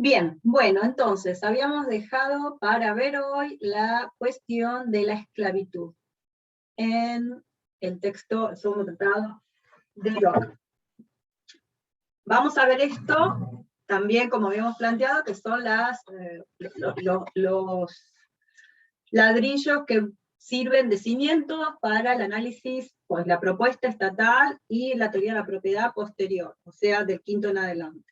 Bien, bueno, entonces, habíamos dejado para ver hoy la cuestión de la esclavitud en el texto, el segundo tratado de Locke. Vamos a ver esto también, como habíamos planteado, que son los ladrillos que sirven de cimiento para el análisis, pues la propuesta estatal y la teoría de la propiedad posterior, o sea, del quinto en adelante.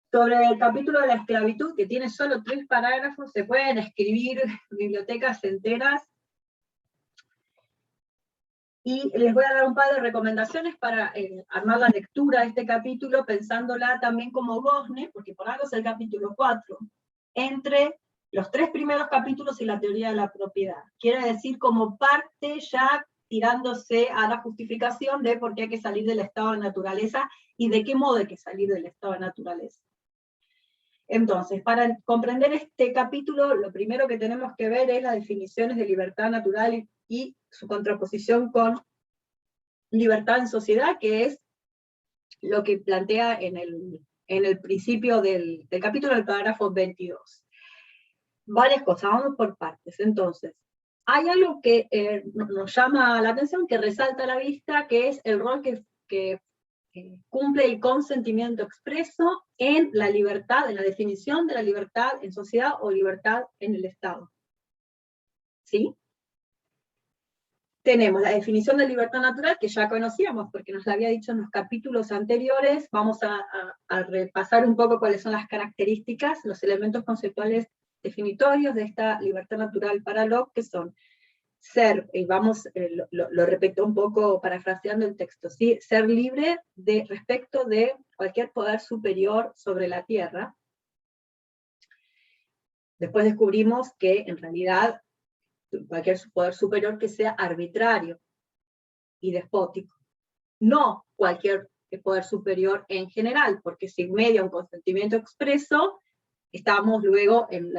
Sobre el capítulo de la esclavitud, que tiene solo 3 parágrafos, se pueden escribir bibliotecas enteras, y les voy a dar un par de recomendaciones para armar la lectura de este capítulo, pensándola también como Gosne, porque por algo es el capítulo 4, entre los 3 primeros capítulos y la teoría de la propiedad. Quiere decir como parte ya tirándose a la justificación de por qué hay que salir del estado de naturaleza, y de qué modo hay que salir del estado de naturaleza. Entonces, para comprender este capítulo, lo primero que tenemos que ver es las definiciones de libertad natural y su contraposición con libertad en sociedad, que es lo que plantea en el principio del capítulo, del parágrafo 22. Varias cosas, vamos por partes. Entonces, hay algo que nos llama la atención, que resalta a la vista, que es el rol que cumple el consentimiento expreso en la libertad, en la definición de la libertad en sociedad o libertad en el Estado. ¿Sí? Tenemos la definición de libertad natural, que ya conocíamos, porque nos la había dicho en los capítulos anteriores. Vamos a repasar un poco cuáles son las características, los elementos conceptuales definitorios de esta libertad natural para Locke, que son ser, y lo repito un poco parafraseando el texto, ¿sí? Ser libre respecto de cualquier poder superior sobre la tierra. Después descubrimos que en realidad cualquier poder superior que sea arbitrario y despótico, no cualquier poder superior en general, porque si media un consentimiento expreso, estamos luego en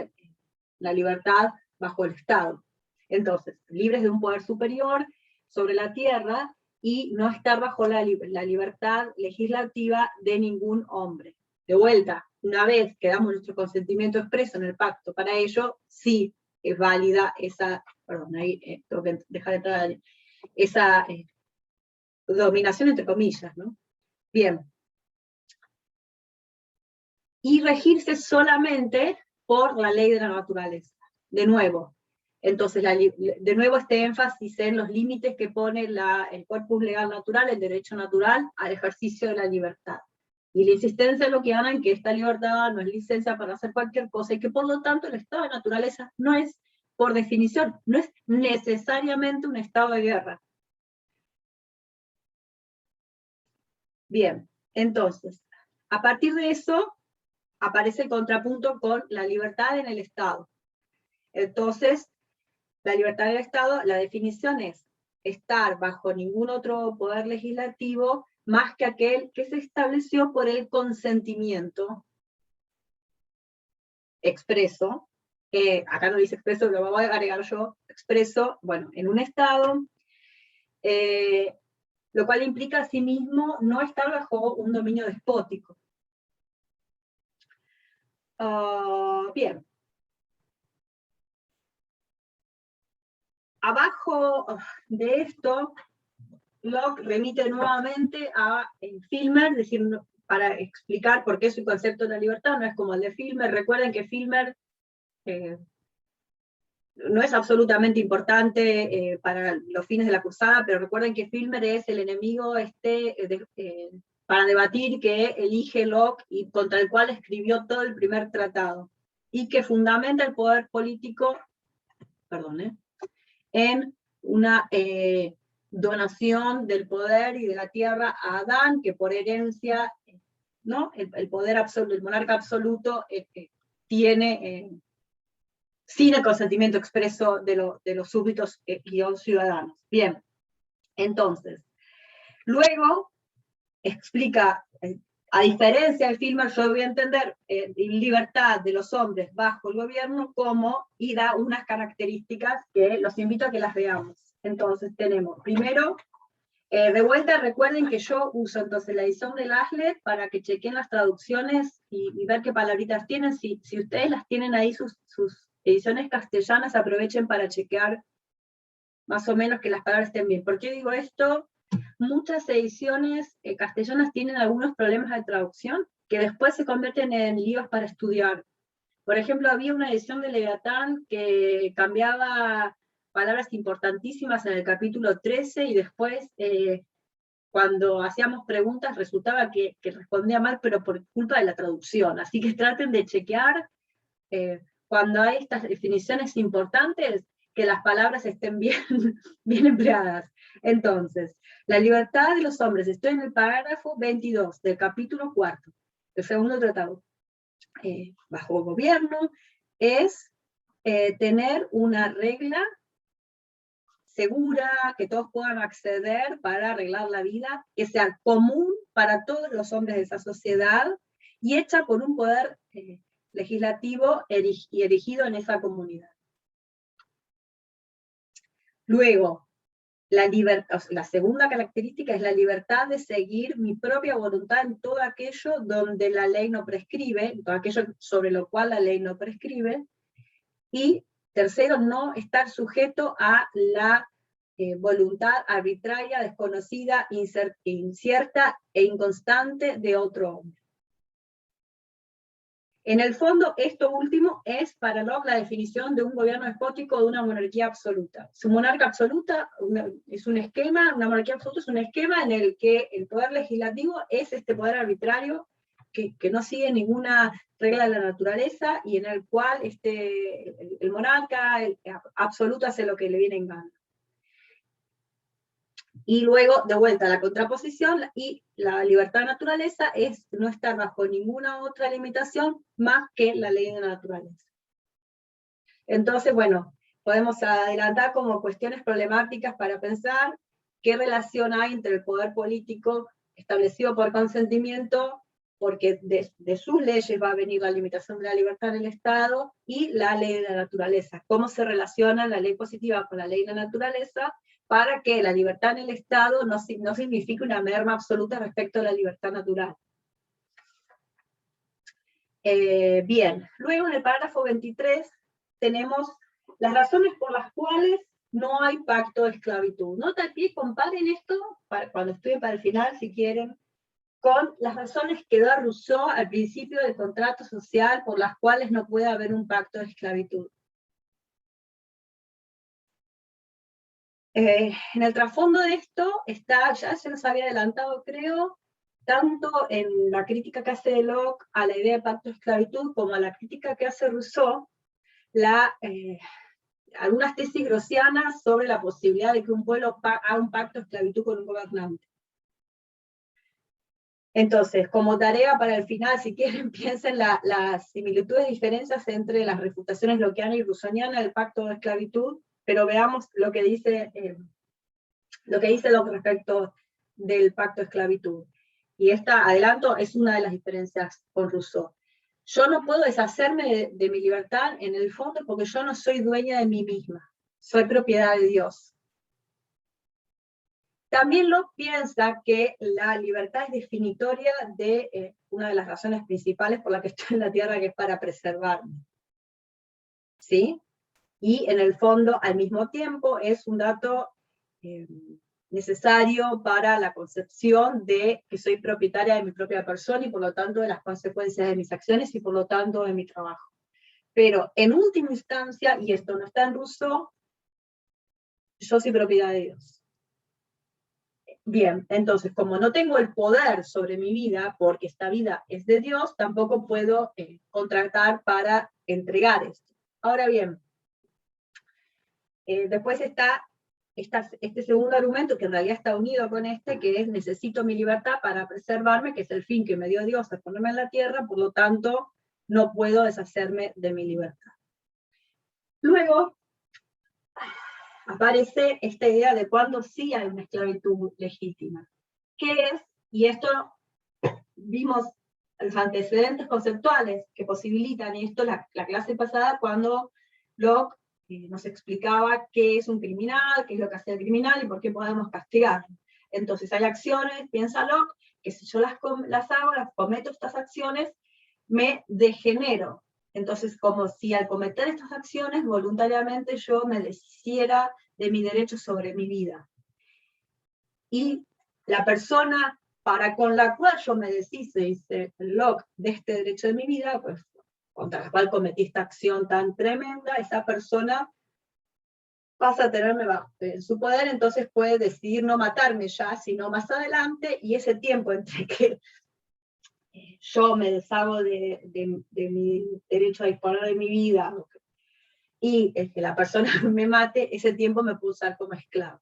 la libertad bajo el Estado. Entonces, libres de un poder superior sobre la tierra, y no estar bajo la libertad legislativa de ningún hombre. De vuelta, una vez que damos nuestro consentimiento expreso en el pacto para ello, sí es válida esa, perdón, ahí tengo que dejar de entrar, esa dominación entre comillas, ¿no? Bien. Y regirse solamente por la ley de la naturaleza. De nuevo, entonces, de nuevo este énfasis en los límites que pone el corpus legal natural, el derecho natural, al ejercicio de la libertad. Y la insistencia es lo que habla en que esta libertad no es licencia para hacer cualquier cosa, y que por lo tanto el estado de naturaleza no es, por definición, no es necesariamente un estado de guerra. Bien, entonces, a partir de eso, aparece el contrapunto con la libertad en el Estado. Entonces, la libertad del Estado, la definición es estar bajo ningún otro poder legislativo más que aquel que se estableció por el consentimiento expreso, acá no dice expreso, lo voy a agregar yo, expreso, bueno, en un Estado, lo cual implica asimismo no estar bajo un dominio despótico. Bien. Abajo de esto, Locke remite nuevamente a Filmer, es decir, para explicar por qué su concepto de la libertad no es como el de Filmer. Recuerden que Filmer no es absolutamente importante para los fines de la cruzada, pero recuerden que Filmer es el enemigo para debatir que elige Locke y contra el cual escribió todo el primer tratado, y que fundamenta el poder político, en una donación del poder y de la tierra a Adán, que por herencia, ¿no? el poder absoluto, el monarca absoluto, tiene, sin el consentimiento expreso de los súbditos y los ciudadanos. Bien, entonces, luego explica, a diferencia del Filmer, yo voy a entender libertad de los hombres bajo el gobierno como, y da unas características que los invito a que las veamos. Entonces tenemos, primero, De vuelta, recuerden que yo uso entonces la edición de Laslet para que chequen las traducciones y ver qué palabritas tienen. Si ustedes las tienen ahí, sus ediciones castellanas, aprovechen para chequear más o menos que las palabras estén bien. ¿Por qué digo esto? Muchas ediciones castellanas tienen algunos problemas de traducción que después se convierten en líos para estudiar. Por ejemplo, había una edición de Leviatán que cambiaba palabras importantísimas en el capítulo 13 y después, cuando hacíamos preguntas, resultaba que respondía mal, pero por culpa de la traducción. Así que traten de chequear, cuando hay estas definiciones importantes, que las palabras estén bien, bien empleadas. Entonces, la libertad de los hombres, estoy en el parágrafo 22 del capítulo 4, el segundo tratado. Bajo gobierno, es tener una regla segura, que todos puedan acceder para arreglar la vida, que sea común para todos los hombres de esa sociedad, y hecha por un poder legislativo y erigido en esa comunidad. Luego, la segunda característica es la libertad de seguir mi propia voluntad en todo aquello donde la ley no prescribe, en todo aquello sobre lo cual la ley no prescribe. Y tercero, no estar sujeto a la voluntad arbitraria, desconocida, incierta e inconstante de otro hombre. En el fondo, esto último es para Locke la definición de un gobierno despótico, de una monarquía absoluta. Su monarca absoluta es un esquema, una monarquía absoluta es un esquema en el que el poder legislativo es este poder arbitrario que no sigue ninguna regla de la naturaleza y en el cual el monarca absoluto hace lo que le viene en gana. Y luego, de vuelta a la contraposición, y la libertad de naturaleza es no estar bajo ninguna otra limitación más que la ley de la naturaleza. Entonces, bueno, podemos adelantar como cuestiones problemáticas para pensar qué relación hay entre el poder político establecido por consentimiento, porque de sus leyes va a venir la limitación de la libertad en el Estado, y la ley de la naturaleza. ¿Cómo se relaciona la ley positiva con la ley de la naturaleza? Para que la libertad en el Estado no signifique una merma absoluta respecto a la libertad natural. Bien, luego en el parágrafo 23 tenemos las razones por las cuales no hay pacto de esclavitud. Nota aquí, comparen esto, cuando estudien para el final, si quieren, con las razones que da Rousseau al principio del contrato social por las cuales no puede haber un pacto de esclavitud. En el trasfondo de esto está, ya se nos había adelantado, creo, tanto en la crítica que hace Locke a la idea de pacto de esclavitud, como a la crítica que hace Rousseau, algunas tesis grossianas sobre la posibilidad de que un pueblo haga un pacto de esclavitud con un gobernante. Entonces, como tarea para el final, si quieren, piensen las similitudes y diferencias entre las refutaciones lockeana y rousseauiana del pacto de esclavitud, pero veamos lo que dice Locke respecto del pacto de esclavitud. Y esta, adelanto, es una de las diferencias con Rousseau. Yo no puedo deshacerme de mi libertad en el fondo porque yo no soy dueña de mí misma, soy propiedad de Dios. También Locke piensa que la libertad es definitoria de una de las razones principales por las que estoy en la Tierra, que es para preservarme. ¿Sí? Y en el fondo, al mismo tiempo, es un dato necesario para la concepción de que soy propietaria de mi propia persona y por lo tanto de las consecuencias de mis acciones y por lo tanto de mi trabajo. Pero en última instancia, y esto no está en Rousseau, yo soy propiedad de Dios. Bien, entonces, como no tengo el poder sobre mi vida, porque esta vida es de Dios, tampoco puedo contratar para entregar esto. Ahora bien, después está este segundo argumento, que en realidad está unido con este, que es necesito mi libertad para preservarme, que es el fin que me dio Dios al ponerme en la tierra, por lo tanto, no puedo deshacerme de mi libertad. Luego, aparece esta idea de cuándo sí hay una esclavitud legítima. ¿Qué es? Y esto vimos los antecedentes conceptuales que posibilitan, y esto la clase pasada cuando Locke nos explicaba qué es un criminal, qué es lo que hace el criminal y por qué podemos castigarlo. Entonces hay acciones, piensa Locke, que si yo las hago, las cometo estas acciones, me degenero. Entonces, como si al cometer estas acciones, voluntariamente yo me deshiciera de mi derecho sobre mi vida. Y la persona para con la cual yo me deshice, dice Locke, de este derecho de mi vida, pues contra la cual cometí esta acción tan tremenda, esa persona pasa a tenerme en su poder, entonces puede decidir no matarme ya, sino más adelante, y ese tiempo entre que yo me deshago de mi derecho a disponer de mi vida, y el que la persona me mate, ese tiempo me puedo usar como esclavo.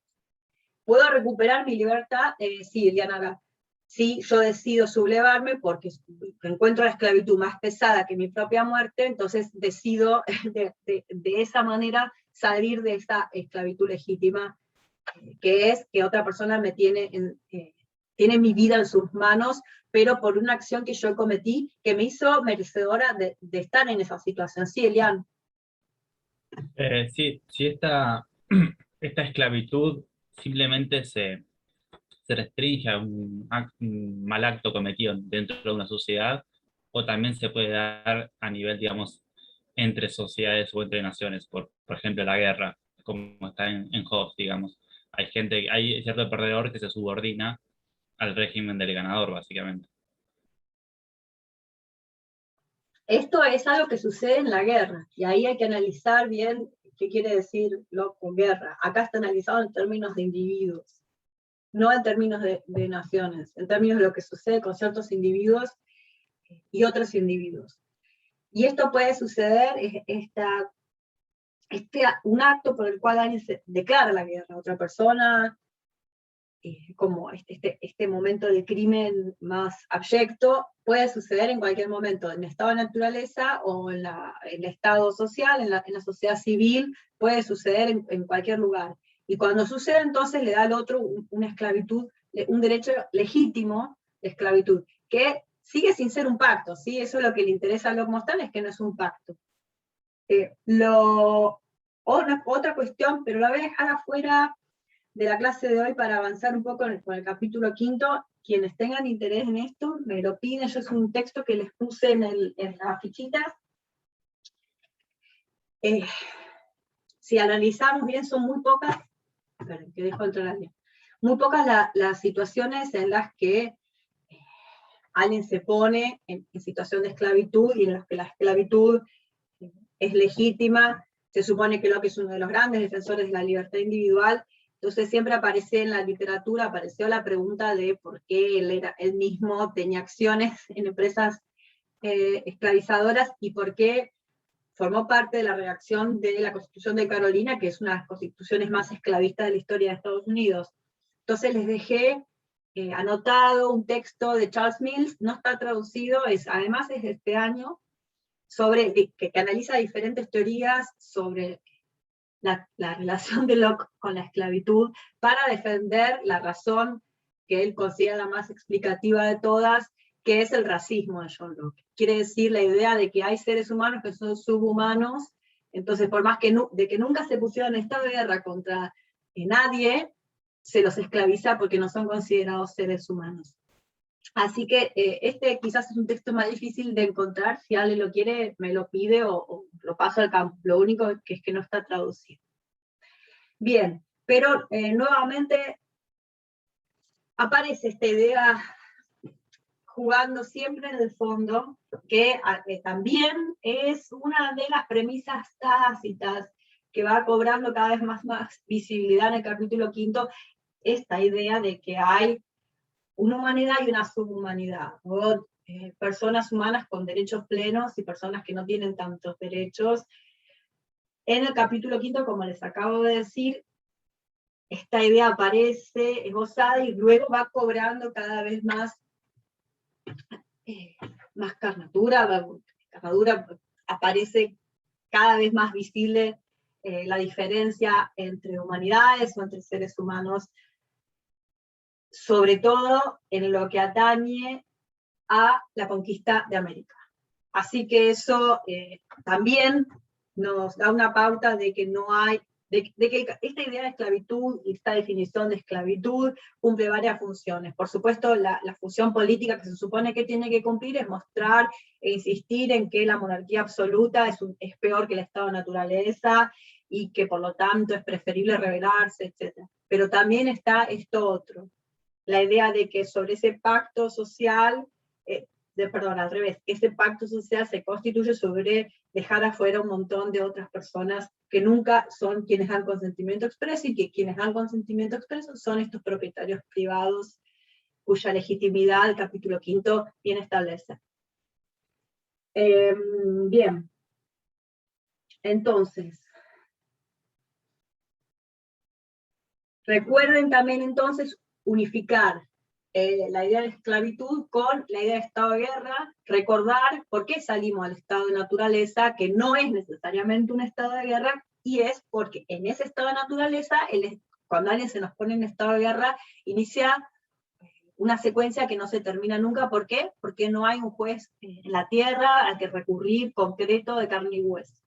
¿Puedo recuperar mi libertad? Sí, Eliana, sí, yo decido sublevarme porque encuentro la esclavitud más pesada que mi propia muerte, entonces decido de esa manera salir de esa esclavitud legítima, que es que otra persona me tiene mi vida en sus manos, pero por una acción que yo cometí, que me hizo merecedora de estar en esa situación. Sí, Elian. Sí, si esta esclavitud simplemente se restringe a un mal acto cometido dentro de una sociedad, o también se puede dar a nivel, digamos, entre sociedades o entre naciones, por ejemplo, la guerra, como está en Hobbes, digamos. Hay cierto perdedor que se subordina al régimen del ganador, básicamente. Esto es algo que sucede en la guerra, y ahí hay que analizar bien qué quiere decir Locke con guerra. Acá está analizado en términos de individuos, no en términos de naciones, en términos de lo que sucede con ciertos individuos y otros individuos. Y esto puede suceder, un acto por el cual alguien se declara la guerra a otra persona, como este momento de crimen más abyecto, puede suceder en cualquier momento, en estado de naturaleza o en el estado social, en la sociedad civil, puede suceder en cualquier lugar. Y cuando sucede, entonces le da al otro una esclavitud, un derecho legítimo de esclavitud, que sigue sin ser un pacto, ¿sí? Eso es lo que le interesa a Locke mostrar, es que no es un pacto. Otra cuestión, pero la voy a dejar afuera de la clase de hoy para avanzar un poco con el capítulo 5. Quienes tengan interés en esto, me lo piden. Yo es un texto que les puse en las fichitas. Si analizamos bien, son muy pocas, que dejo entrar muy pocas las situaciones en las que alguien se pone en situación de esclavitud y en las que la esclavitud es legítima. Se supone que Locke es uno de los grandes defensores de la libertad individual. Entonces siempre aparece en la literatura, apareció la pregunta de por qué él mismo tenía acciones en empresas esclavizadoras y por qué formó parte de la redacción de la Constitución de Carolina, que es una de las constituciones más esclavistas de la historia de Estados Unidos. Entonces les dejé anotado un texto de Charles Mills, no está traducido, además es de este año, que analiza diferentes teorías sobre la relación de Locke con la esclavitud para defender la razón que él considera la más explicativa de todas, que es el racismo de John Locke. Quiere decir la idea de que hay seres humanos que son subhumanos, entonces por más que nunca se pusieron en esta guerra contra nadie, se los esclaviza porque no son considerados seres humanos. Así que este quizás es un texto más difícil de encontrar, si alguien lo quiere me lo pide o lo paso al campo, lo único que es que no está traducido. Bien, pero nuevamente aparece esta idea jugando siempre en el fondo, que también es una de las premisas tácitas que va cobrando cada vez más visibilidad en el capítulo 5, esta idea de que hay una humanidad y una subhumanidad, o personas humanas con derechos plenos y personas que no tienen tantos derechos. En el capítulo 5, como les acabo de decir, esta idea aparece esbozada y luego va cobrando cada vez más carnadura, aparece cada vez más visible la diferencia entre humanidades o entre seres humanos, sobre todo en lo que atañe a la conquista de América. Así que eso también nos da una pauta de que no hay de que esta idea de esclavitud y esta definición de esclavitud cumple varias funciones. Por supuesto, la función política que se supone que tiene que cumplir es mostrar e insistir en que la monarquía absoluta es peor que el estado de naturaleza y que por lo tanto es preferible rebelarse, etc. Pero también está esto otro, la idea de que sobre ese pacto social, perdón, al revés, ese pacto social se constituye sobre dejar afuera un montón de otras personas que nunca son quienes dan consentimiento expreso, y que quienes dan consentimiento expreso son estos propietarios privados, cuya legitimidad el capítulo 5 bien establece. Bien, entonces, recuerden también entonces unificar la idea de esclavitud con la idea de estado de guerra, recordar por qué salimos al estado de naturaleza, que no es necesariamente un estado de guerra, y es porque en ese estado de naturaleza, cuando alguien se nos pone en estado de guerra, inicia una secuencia que no se termina nunca. ¿Por qué? Porque no hay un juez en la tierra al que recurrir concreto de carne y hueso.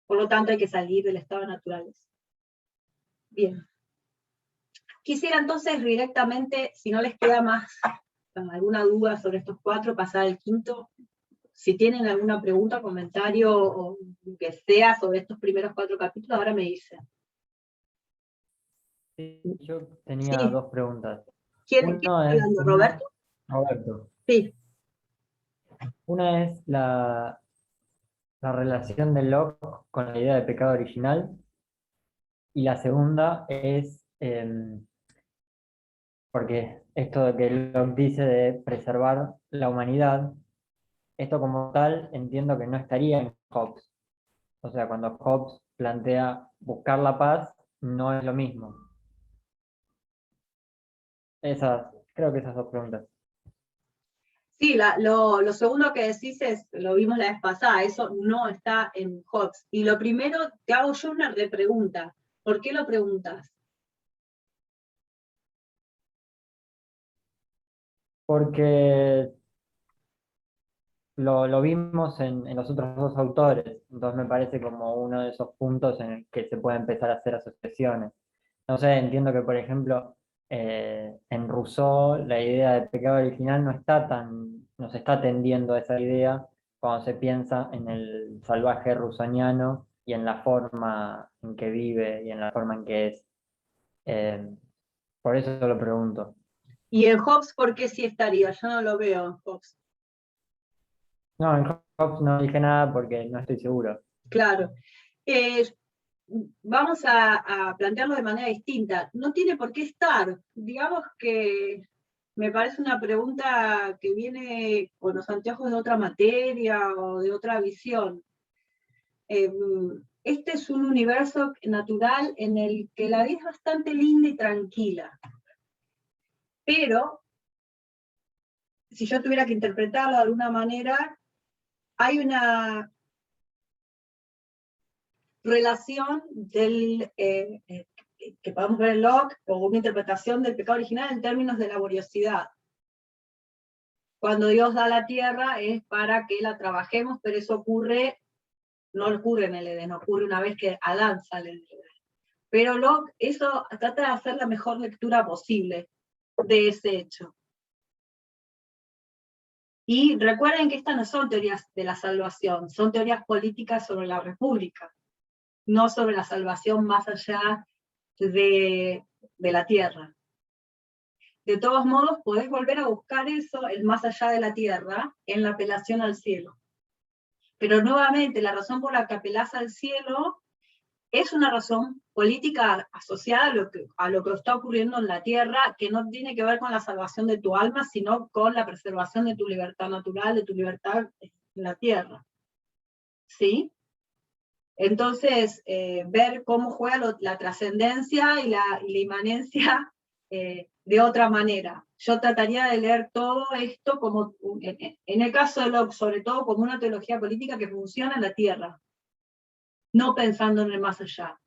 Por lo tanto, hay que salir del estado de naturaleza. Bien. Quisiera entonces directamente, si no les queda más alguna duda sobre estos 4, pasar al 5. Si tienen alguna pregunta, comentario o que sea sobre estos primeros 4 capítulos, ahora me dicen. Sí, yo tenía 2 preguntas. ¿Quién está hablando? ¿Roberto? Roberto. Sí. Una es la relación de Locke con la idea de pecado original, y la segunda es, porque esto de que Locke dice de preservar la humanidad, esto como tal entiendo que no estaría en Hobbes. O sea, cuando Hobbes plantea buscar la paz, no es lo mismo. Creo que esas 2 preguntas. Sí, lo segundo que decís lo vimos la vez pasada, eso no está en Hobbes. Y lo primero, te hago yo una repregunta. ¿Por qué lo preguntas? Porque lo vimos en los otros 2 autores, entonces me parece como uno de esos puntos en el que se puede empezar a hacer asociaciones. No sé, entiendo que, por ejemplo, en Rousseau la idea de pecado original no se está tendiendo a esa idea cuando se piensa en el salvaje rousseauiano y en la forma en que vive y en la forma en que es. Por eso lo pregunto. ¿Y en Hobbes por qué sí estaría? Yo no lo veo en Hobbes. No, en Hobbes no dije nada porque no estoy seguro. Claro. Vamos a plantearlo de manera distinta. No tiene por qué estar. Digamos que me parece una pregunta que viene con los anteojos de otra materia o de otra visión. Este es un universo natural en el que la vida es bastante linda y tranquila. Pero, si yo tuviera que interpretarlo de alguna manera, hay una relación que podemos ver en Locke, o una interpretación del pecado original en términos de laboriosidad. Cuando Dios da la tierra es para que la trabajemos, pero eso no ocurre en el Edén, ocurre una vez que Adán sale del Edén. Pero Locke eso trata de hacer la mejor lectura posible de ese hecho. Y recuerden que estas no son teorías de la salvación, son teorías políticas sobre la república, no sobre la salvación más allá de la tierra. De todos modos, podés volver a buscar eso, el más allá de la tierra, en la apelación al cielo. Pero nuevamente, la razón por la que apelás al cielo es una razón política asociada a lo que está ocurriendo en la tierra, que no tiene que ver con la salvación de tu alma, sino con la preservación de tu libertad natural, de tu libertad en la tierra. ¿Sí? Entonces, ver cómo juega la trascendencia y la inmanencia de otra manera. Yo trataría de leer todo esto como, en el caso de Locke, sobre todo como una teología política que funciona en la tierra, no pensando en el más allá.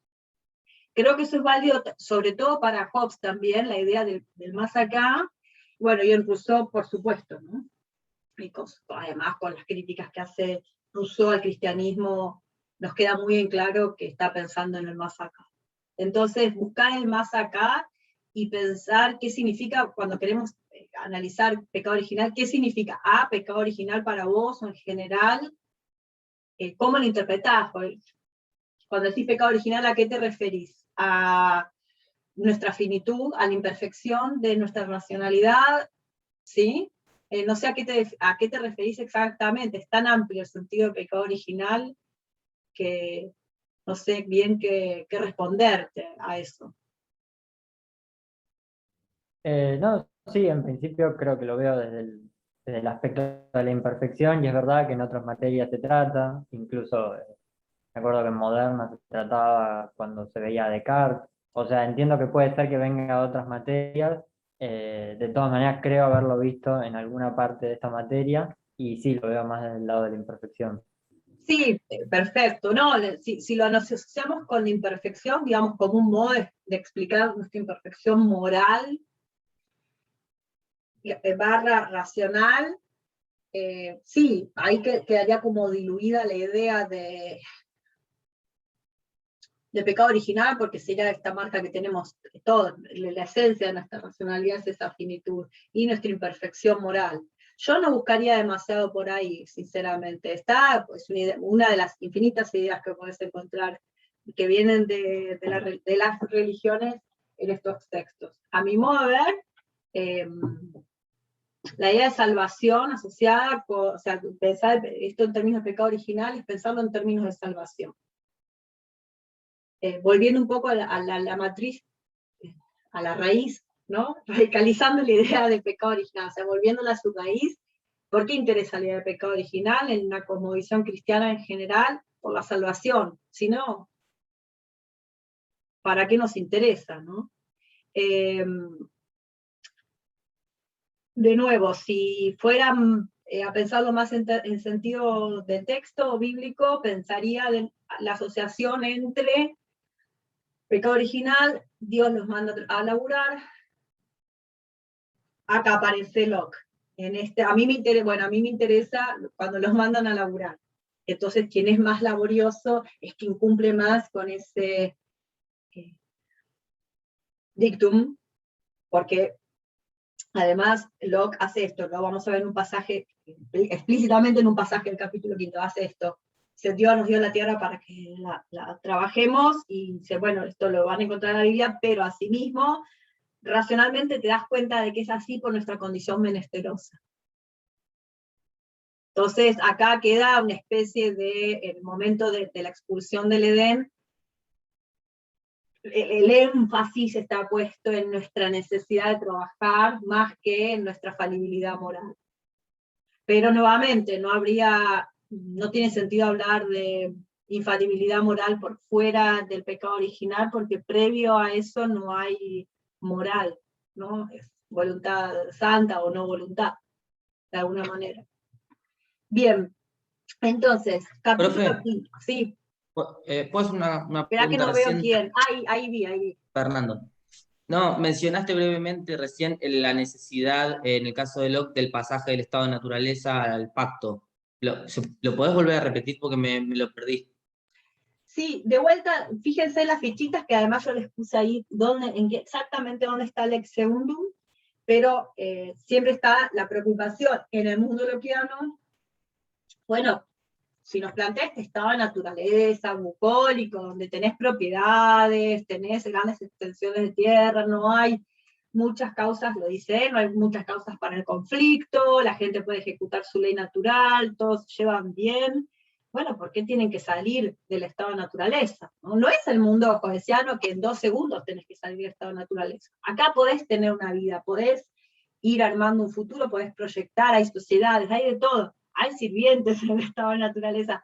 Creo que eso es válido sobre todo para Hobbes también, la idea del más acá, bueno, y en Rousseau, por supuesto, ¿no? Y además con las críticas que hace Rousseau al cristianismo nos queda muy en claro que está pensando en el más acá. Entonces, buscar el más acá y pensar qué significa cuando queremos analizar pecado original, qué significa pecado original para vos o en general, cómo lo interpretás. Cuando decís pecado original, ¿a qué te referís? A nuestra finitud, a la imperfección de nuestra racionalidad, ¿sí? No sé a qué te referís exactamente, es tan amplio el sentido de pecado original que no sé bien qué responderte a eso. No, sí, en principio creo que lo veo desde el aspecto de la imperfección, y es verdad que en otras materias se trata, incluso me acuerdo que en Moderna se trataba cuando se veía Descartes, o sea, entiendo que puede ser que venga de otras materias, de todas maneras creo haberlo visto en alguna parte de esta materia, y sí, lo veo más del lado de la imperfección. Sí, perfecto. No, si lo asociamos con la imperfección, digamos, como un modo de explicar nuestra imperfección moral, barra racional, sí, ahí quedaría como diluida la idea de pecado original, porque sería esta marca que tenemos todos, la esencia de nuestra racionalidad es esa finitud, y nuestra imperfección moral. Yo no buscaría demasiado por ahí, sinceramente. Está pues, una de las infinitas ideas que puedes encontrar, que vienen de las religiones en estos textos. A mi modo de ver, la idea de salvación asociada, o sea, pensar esto en términos de pecado original es pensarlo en términos de salvación. Volviendo un poco a la matriz, a la raíz, ¿no? Radicalizando la idea de pecado original, o sea, volviéndola a su raíz. ¿Por qué interesa la idea de pecado original en una cosmovisión cristiana en general? Por la salvación. Si no, ¿para qué nos interesa, no? De nuevo, si fueran a pensarlo más en sentido de texto bíblico, pensaría la asociación entre pecado original, Dios los manda a laburar, acá aparece Locke. A mí me interesa cuando los mandan a laburar. Entonces, quien es más laborioso es quien cumple más con ese dictum, porque además Locke hace esto, lo vamos a ver en un pasaje, explícitamente en un pasaje del capítulo 5, hace esto. Dios nos dio la tierra para que la trabajemos, y dice, bueno, esto lo van a encontrar en la Biblia, pero asimismo, racionalmente te das cuenta de que es así por nuestra condición menesterosa. Entonces, acá queda una especie de, el momento de la expulsión del Edén, el énfasis está puesto en nuestra necesidad de trabajar más que en nuestra falibilidad moral. Pero nuevamente, no tiene sentido hablar de infalibilidad moral por fuera del pecado original, porque previo a eso no hay moral, ¿no? Es voluntad santa o no voluntad, de alguna manera. Bien, entonces, capítulo 5, sí. ¿Puedes una Espera que pregunta no veo recién, quién. Ahí vi. Fernando? No, mencionaste brevemente recién la necesidad, en el caso de Locke, del pasaje del estado de naturaleza al pacto. ¿Lo podés volver a repetir porque me lo perdí? Sí, de vuelta, fíjense las fichitas que además yo les puse ahí exactamente dónde está el ex secundum, pero siempre está la preocupación en el mundo lockeano. Bueno, si nos plantea este estado de naturaleza bucólico, donde tenés propiedades, tenés grandes extensiones de tierra, no hay muchas causas, lo dice él, no hay muchas causas para el conflicto, la gente puede ejecutar su ley natural, todos se llevan bien. Bueno, ¿por qué tienen que salir del estado de naturaleza? No es el mundo joyesiano que en 2 segundos tenés que salir del estado de naturaleza. Acá podés tener una vida, podés ir armando un futuro, podés proyectar, hay sociedades, hay de todo. Hay sirvientes en el estado de naturaleza.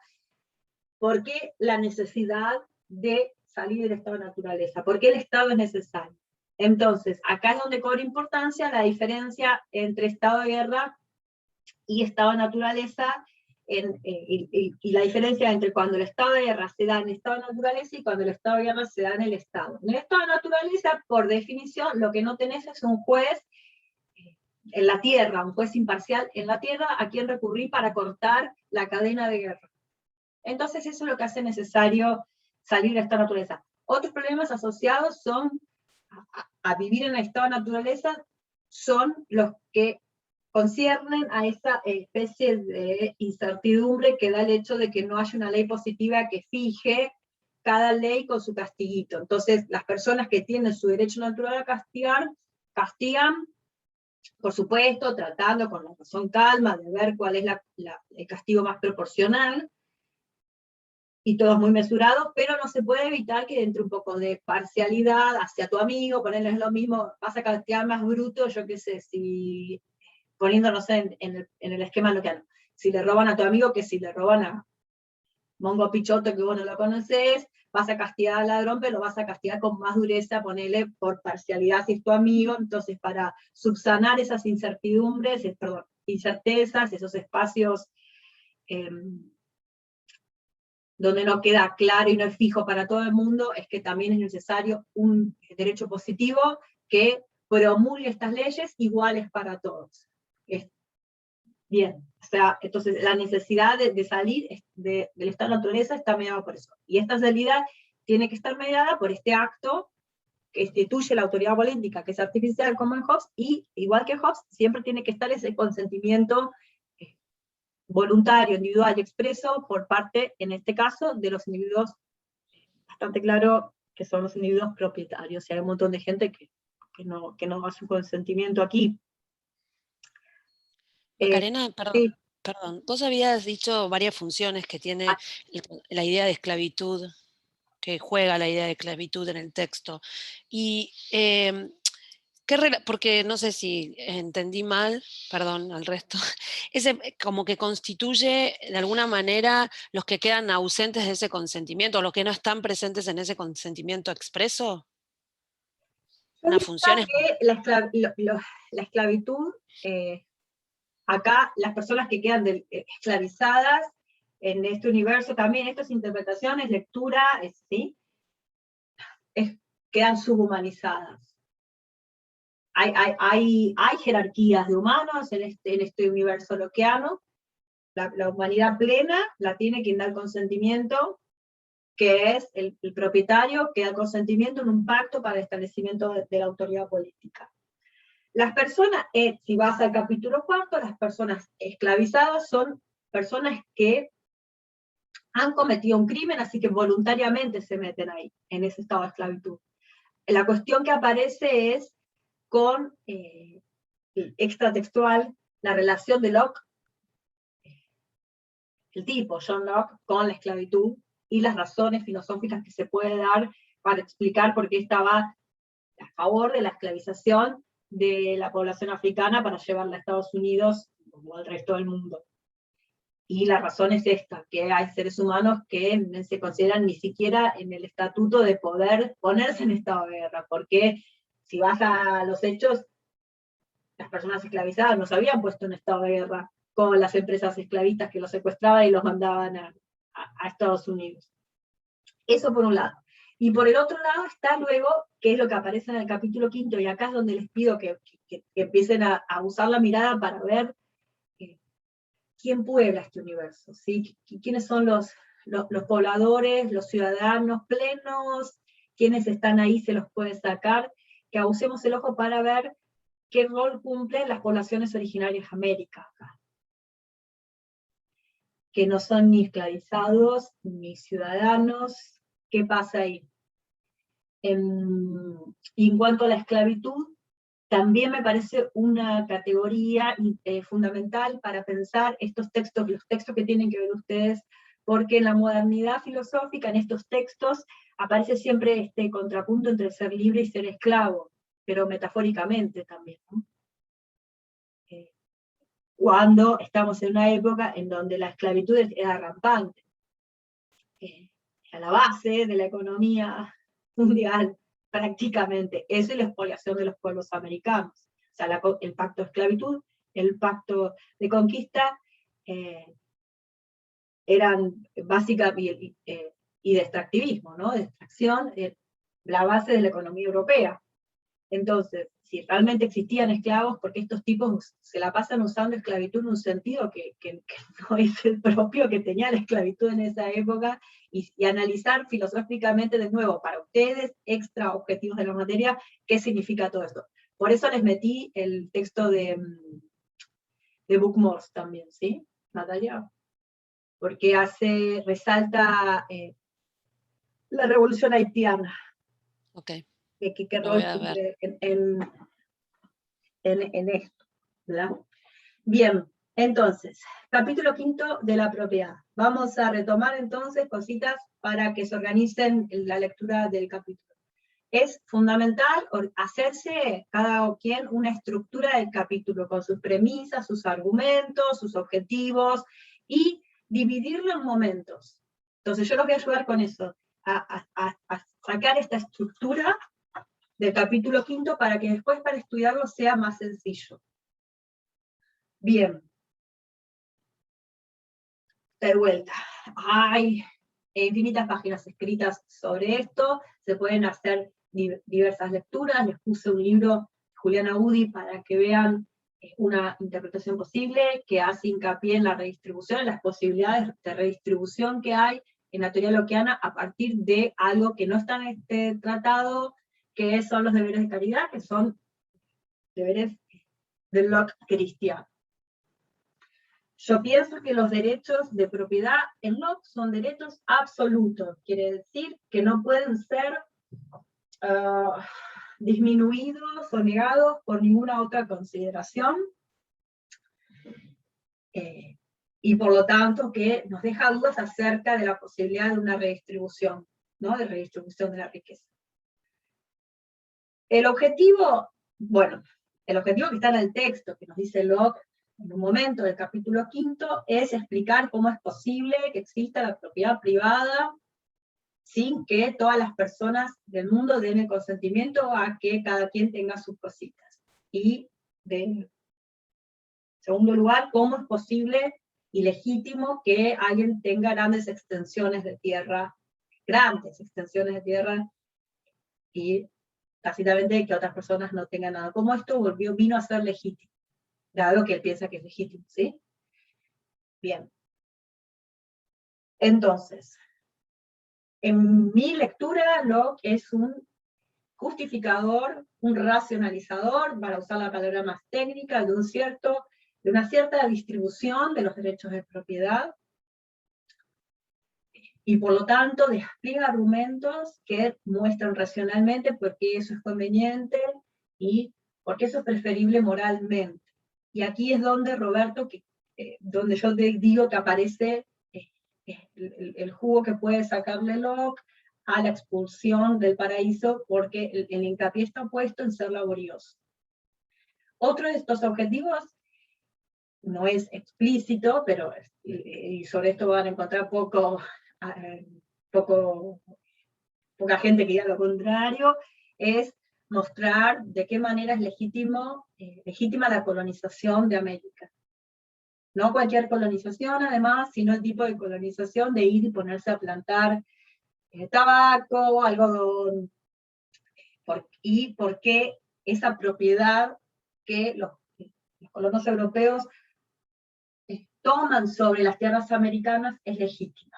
¿Por qué la necesidad de salir del estado de naturaleza? ¿Por qué el estado es necesario? Entonces, acá es donde cobra importancia la diferencia entre estado de guerra y estado de naturaleza, y la diferencia entre cuando el estado de guerra se da en el estado de naturaleza y cuando el estado de guerra se da en el estado. En el estado de naturaleza, por definición, lo que no tenés es un juez en la tierra, un juez imparcial en la tierra a quien recurrir para cortar la cadena de guerra. Entonces eso es lo que hace necesario salir de esta naturaleza. Otros problemas asociados son a vivir en el estado de naturaleza, son los que conciernen a esa especie de incertidumbre que da el hecho de que no haya una ley positiva que fije cada ley con su castiguito. Entonces, las personas que tienen su derecho natural a castigar, castigan, por supuesto, tratando con la razón calma de ver cuál es el castigo más proporcional, y todo es muy mesurado, pero no se puede evitar que entre un poco de parcialidad hacia tu amigo, ponerles lo mismo, vas a castigar más bruto, yo qué sé, si poniéndonos en el esquema local, si le roban a tu amigo que si le roban a Mongo Pichotto que vos no lo conocés, vas a castigar al ladrón, pero lo vas a castigar con más dureza, ponele por parcialidad si es tu amigo. Entonces, para subsanar esas incertidumbres, incertezas, esos espacios donde no queda claro y no es fijo para todo el mundo, es que también es necesario un derecho positivo que promulgue estas leyes iguales para todos. Bien, o sea, entonces la necesidad de salir del estado de naturaleza está mediada por eso. Y esta salida tiene que estar mediada por este acto que instituye la autoridad política, que es artificial como en Hobbes, y igual que Hobbes, siempre tiene que estar ese consentimiento voluntario, individual y expreso por parte, en este caso, de los individuos, bastante claro que son los individuos propietarios, y hay un montón de gente que no da su consentimiento aquí. Macarena, perdón, Sí. perdón, vos habías dicho varias funciones que tiene la idea de esclavitud, que juega la idea de esclavitud en el texto. Y porque no sé si entendí mal, perdón al resto, ese como que constituye de alguna manera los que quedan ausentes de ese consentimiento, los que no están presentes en ese consentimiento expreso. Una función es... La esclavitud, acá las personas que quedan esclavizadas en este universo también, estas interpretaciones, lectura, ¿sí? Quedan subhumanizadas. Hay jerarquías de humanos en este universo loquiano. La humanidad plena la tiene quien da el consentimiento, que es el propietario, que da el consentimiento en un pacto para el establecimiento de la autoridad política. Las personas, si vas al capítulo 4, las personas esclavizadas son personas que han cometido un crimen, así que voluntariamente se meten ahí, en ese estado de esclavitud. La cuestión que aparece es con extratextual, la relación de Locke, el tipo John Locke, con la esclavitud, y las razones filosóficas que se puede dar para explicar por qué estaba a favor de la esclavización de la población africana para llevarla a Estados Unidos como al resto del mundo. Y la razón es esta, que hay seres humanos que no se consideran ni siquiera en el estatuto de poder ponerse en estado de guerra, porque si vas a los hechos, las personas esclavizadas no se habían puesto en estado de guerra con las empresas esclavistas que los secuestraban y los mandaban a Estados Unidos. Eso por un lado. Y por el otro lado está luego, que es lo que aparece en el capítulo 5, y acá es donde les pido que empiecen a usar la mirada para ver quién puebla este universo, ¿sí? ¿Quiénes son los pobladores, los ciudadanos plenos? ¿Quiénes están ahí? Se los puede sacar, que usemos el ojo para ver qué rol cumplen las poblaciones originarias de América acá, que no son ni esclavizados, ni ciudadanos. ¿Qué pasa ahí? Y en cuanto a la esclavitud, también me parece una categoría fundamental para pensar estos textos, los textos que tienen que ver ustedes, porque en la modernidad filosófica, en estos textos, aparece siempre este contrapunto entre ser libre y ser esclavo, pero metafóricamente también, ¿no? Cuando estamos en una época en donde la esclavitud era rampante, a la base de la economía mundial, prácticamente. Eso y la expoliación de los pueblos americanos. O sea, el pacto de esclavitud, el pacto de conquista, eran básicamente, y de extractivismo, ¿no? De extracción, la base de la economía europea. Entonces, si realmente existían esclavos, porque estos tipos se la pasan usando esclavitud en un sentido que no es el propio que tenía la esclavitud en esa época, y analizar filosóficamente de nuevo, para ustedes, extra objetivos de la materia, qué significa todo esto. Por eso les metí el texto de Bookmores también, ¿sí, Natalia? Porque resalta la revolución haitiana. Ok. ¿Qué Lo rol voy a ver. cumple en esto, ¿verdad? Bien, entonces, capítulo 5 de la propiedad. Vamos a retomar entonces cositas para que se organicen en la lectura del capítulo. Es fundamental hacerse cada quien una estructura del capítulo, con sus premisas, sus argumentos, sus objetivos, y dividirlo en momentos. Entonces yo los voy a ayudar con eso, a sacar esta estructura del capítulo 5 para que después para estudiarlo sea más sencillo. Bien. De vuelta. Hay infinitas páginas escritas sobre esto, se pueden hacer diversas lecturas, les puse un libro, Juliana Udi, para que vean una interpretación posible, que hace hincapié en la redistribución, en las posibilidades de redistribución que hay en la teoría lockeana a partir de algo que no está en este tratado, que son los deberes de caridad, que son deberes del Locke cristiano. Yo pienso que los derechos de propiedad en Locke son derechos absolutos, quiere decir que no pueden ser disminuidos o negados por ninguna otra consideración, y por lo tanto que nos deja dudas acerca de la posibilidad de una redistribución, ¿no? De redistribución de la riqueza. El objetivo, bueno, el objetivo que está en el texto, que nos dice Locke en un momento del capítulo 5, es explicar cómo es posible que exista la propiedad privada sin que todas las personas del mundo den el consentimiento a que cada quien tenga sus cositas. Y, en segundo lugar, cómo es posible y legítimo que alguien tenga grandes extensiones de tierra, y tácitamente que otras personas no tengan nada. ¿Cómo esto vino a ser legítimo? Dado que él piensa que es legítimo, ¿sí? Bien. Entonces, en mi lectura, Locke es un justificador, un racionalizador, para usar la palabra más técnica, de una cierta distribución de los derechos de propiedad, y por lo tanto despliega argumentos que muestran racionalmente por qué eso es conveniente y por qué eso es preferible moralmente. Y aquí es donde, Roberto, donde yo te digo que aparece el jugo que puede sacarle Locke a la expulsión del paraíso, porque el hincapié está puesto en ser laborioso. Otro de estos objetivos no es explícito, pero y sobre esto van a encontrar poca gente que diga lo contrario, es mostrar de qué manera es legítima la colonización de América. No cualquier colonización, además, sino el tipo de colonización de ir y ponerse a plantar tabaco, algodón, y por qué esa propiedad que los colonos europeos toman sobre las tierras americanas es legítima.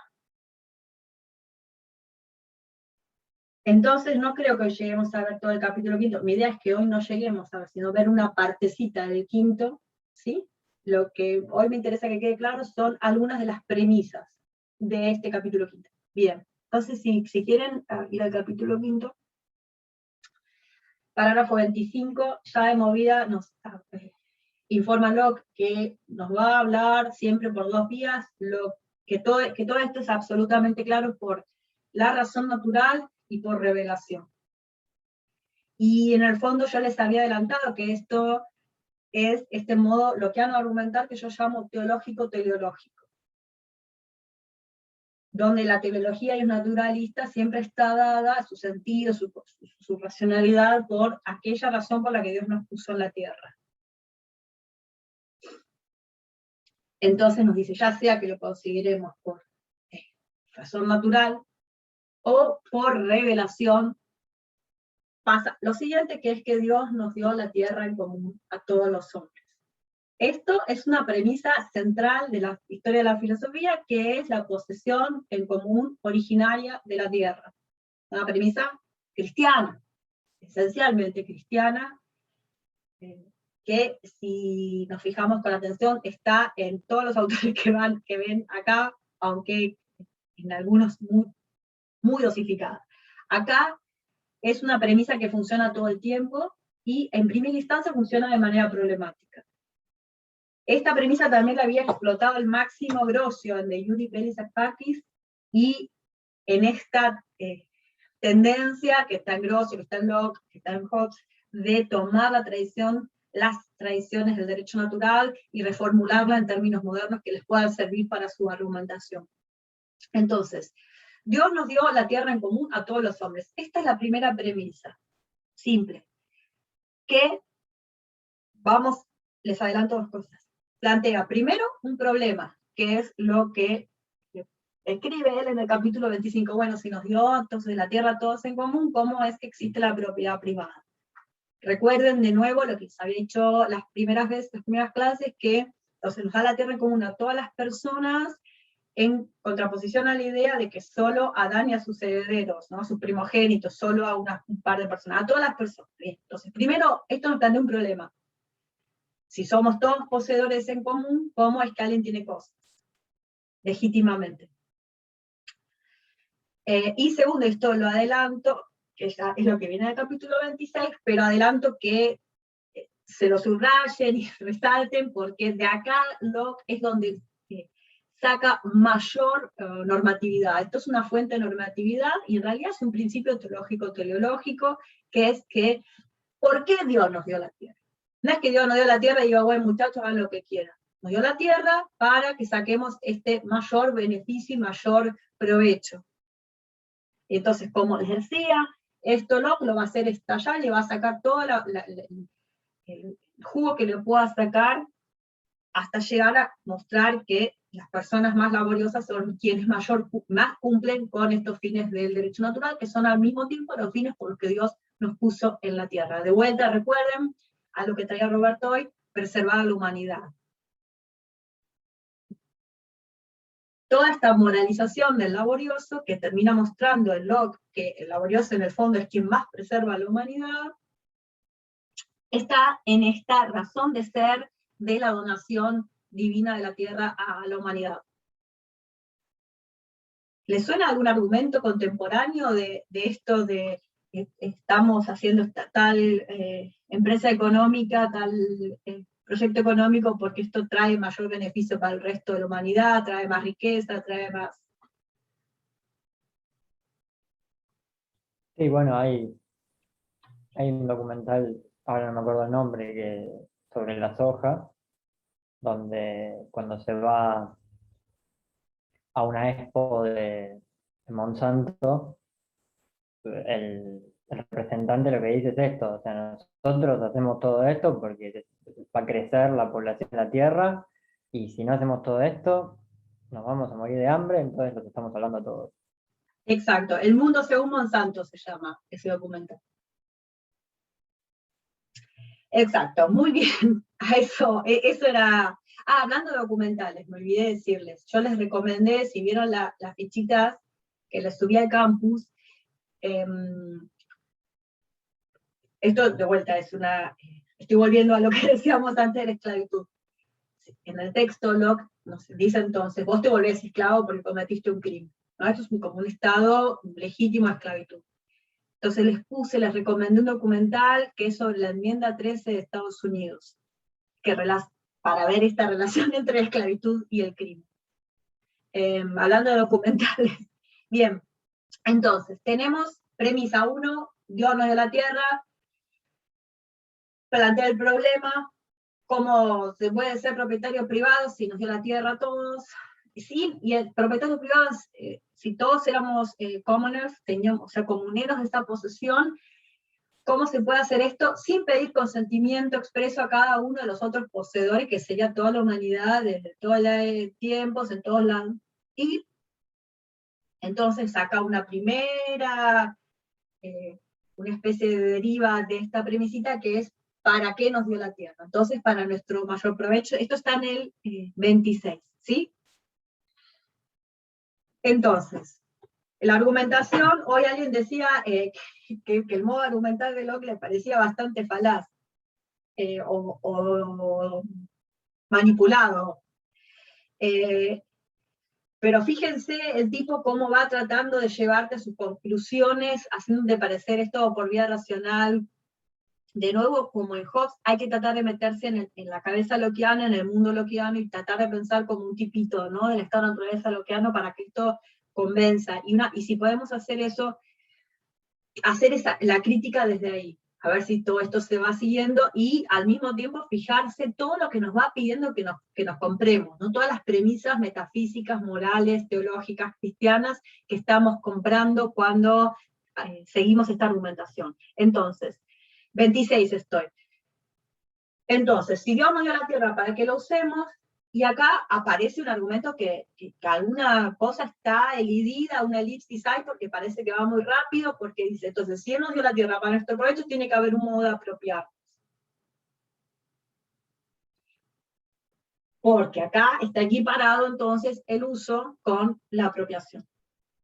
Entonces no creo que hoy lleguemos a ver todo el capítulo 5, mi idea es que hoy no lleguemos a ver, sino ver una partecita del 5, ¿sí? Lo que hoy me interesa que quede claro son algunas de las premisas de este capítulo 5. Bien, entonces si quieren ir al capítulo 5, parágrafo 25, ya de movida nos informa Locke que nos va a hablar siempre por dos vías, que todo esto es absolutamente claro por la razón natural y por revelación. Y en el fondo yo les había adelantado que esto es este modo lockeano de argumentar que yo llamo teológico-teleológico, donde la teleología y un naturalista siempre está dada su sentido, su racionalidad por aquella razón por la que Dios nos puso en la tierra. Entonces nos dice, ya sea que lo consideremos por razón natural o por revelación, pasa lo siguiente, que es que Dios nos dio la tierra en común a todos los hombres. Esto es una premisa central de la historia de la filosofía, que es la posesión en común originaria de la tierra. Una premisa cristiana, esencialmente cristiana, que si nos fijamos con atención está en todos los autores que ven acá, aunque en algunos muy dosificada. Acá es una premisa que funciona todo el tiempo y en primera instancia funciona de manera problemática. Esta premisa también la había explotado el Máximo Grocio en de Yuri Belisakakis, y en esta tendencia que está en Grocio, que está en Locke, que está en Hobbes, de tomar la tradición, las tradiciones del derecho natural y reformularla en términos modernos que les puedan servir para su argumentación. Entonces, Dios nos dio la tierra en común a todos los hombres. Esta es la primera premisa, simple, que vamos, les adelanto dos cosas. Plantea primero un problema, que es lo que escribe él en el capítulo 25. Bueno, si nos dio entonces la tierra a todos en común, ¿cómo es que existe la propiedad privada? Recuerden de nuevo lo que les había dicho las primeras veces, las primeras clases, que entonces nos da la tierra en común a todas las personas, en contraposición a la idea de que solo a Adán y a sus herederos, ¿no? A sus primogénitos, solo a un par de personas, a todas las personas. Bien, entonces, primero, esto nos plantea un problema. Si somos todos poseedores en común, ¿cómo es que alguien tiene cosas? Legítimamente. Y segundo, esto lo adelanto, que ya es lo que viene del capítulo 26, pero adelanto que se lo subrayen y resalten, porque de acá Locke es donde saca mayor normatividad. Esto es una fuente de normatividad, y en realidad es un principio teológico-teleológico, que es que, ¿por qué Dios nos dio la tierra? No es que Dios nos dio la tierra y diga, bueno, muchachos, hagan lo que quieran. Nos dio la tierra para que saquemos este mayor beneficio y mayor provecho. Entonces, como les decía, esto Locke lo va a hacer estallar, le va a sacar todo el jugo que le pueda sacar, hasta llegar a mostrar que las personas más laboriosas son quienes más cumplen con estos fines del derecho natural, que son al mismo tiempo los fines por los que Dios nos puso en la tierra. De vuelta, recuerden a lo que traía Roberto hoy, preservar a la humanidad. Toda esta moralización del laborioso, que termina mostrando en Locke que el laborioso en el fondo es quien más preserva a la humanidad, está en esta razón de ser de la donación divina de la tierra a la humanidad. ¿Les suena algún argumento contemporáneo de esto de estamos haciendo tal empresa económica, tal proyecto económico porque esto trae mayor beneficio para el resto de la humanidad, trae más riqueza, trae más? Sí, bueno, hay un documental, ahora no me acuerdo el nombre, sobre la soja, donde cuando se va a una expo de Monsanto, el representante lo que dice es esto: o sea, nosotros hacemos todo esto porque va a crecer la población de la Tierra, y si no hacemos todo esto, nos vamos a morir de hambre, entonces lo que estamos hablando a todos. Exacto, El mundo según Monsanto se llama ese documental. Exacto, muy bien. Eso era... hablando de documentales, me olvidé decirles, yo les recomendé, si vieron las fichitas que les subí al campus, esto de vuelta es estoy volviendo a lo que decíamos antes de la esclavitud. En el texto Locke nos dice entonces, vos te volvés esclavo porque cometiste un crimen, ¿no? Esto es como un estado legítimo de esclavitud. Entonces les recomendé un documental que es sobre la enmienda 13 de Estados Unidos, para ver esta relación entre la esclavitud y el crimen. Hablando de documentales. Bien, entonces, tenemos premisa 1, Dios nos dio la tierra, plantea el problema, cómo se puede ser propietario privado si nos dio la tierra a todos. Sí, y el propietario privado, si todos éramos commoners, o sea, comuneros de esta posesión, ¿cómo se puede hacer esto sin pedir consentimiento expreso a cada uno de los otros poseedores, que sería toda la humanidad, desde todos los tiempos, en todos lados? Y entonces saca una primera una especie de deriva de esta premisita que es ¿para qué nos dio la Tierra? Entonces, para nuestro mayor provecho, esto está en el 26, ¿sí? Entonces, la argumentación, hoy alguien decía que el modo argumental de Locke le parecía bastante falaz, o manipulado. Pero fíjense el tipo cómo va tratando de llevarte a sus conclusiones, haciéndote parecer esto por vía racional. De nuevo, como en Hobbes, hay que tratar de meterse en la cabeza lockeana, en el mundo lockeano, y tratar de pensar como un tipito, ¿no? Del estado de naturaleza lockeano para que esto convenza. Y si podemos hacer eso, hacer la crítica desde ahí, a ver si todo esto se va siguiendo, y al mismo tiempo fijarse todo lo que nos va pidiendo que nos compremos, ¿no? Todas las premisas metafísicas, morales, teológicas, cristianas, que estamos comprando cuando seguimos esta argumentación. Entonces, 26 estoy. Entonces, si Dios nos dio la tierra para que lo usemos, y acá aparece un argumento que alguna cosa está elidida, una elipsis hay, porque parece que va muy rápido, porque dice, entonces, si Él nos dio la tierra para nuestro provecho, tiene que haber un modo de apropiarnos. Porque acá está equiparado entonces el uso con la apropiación.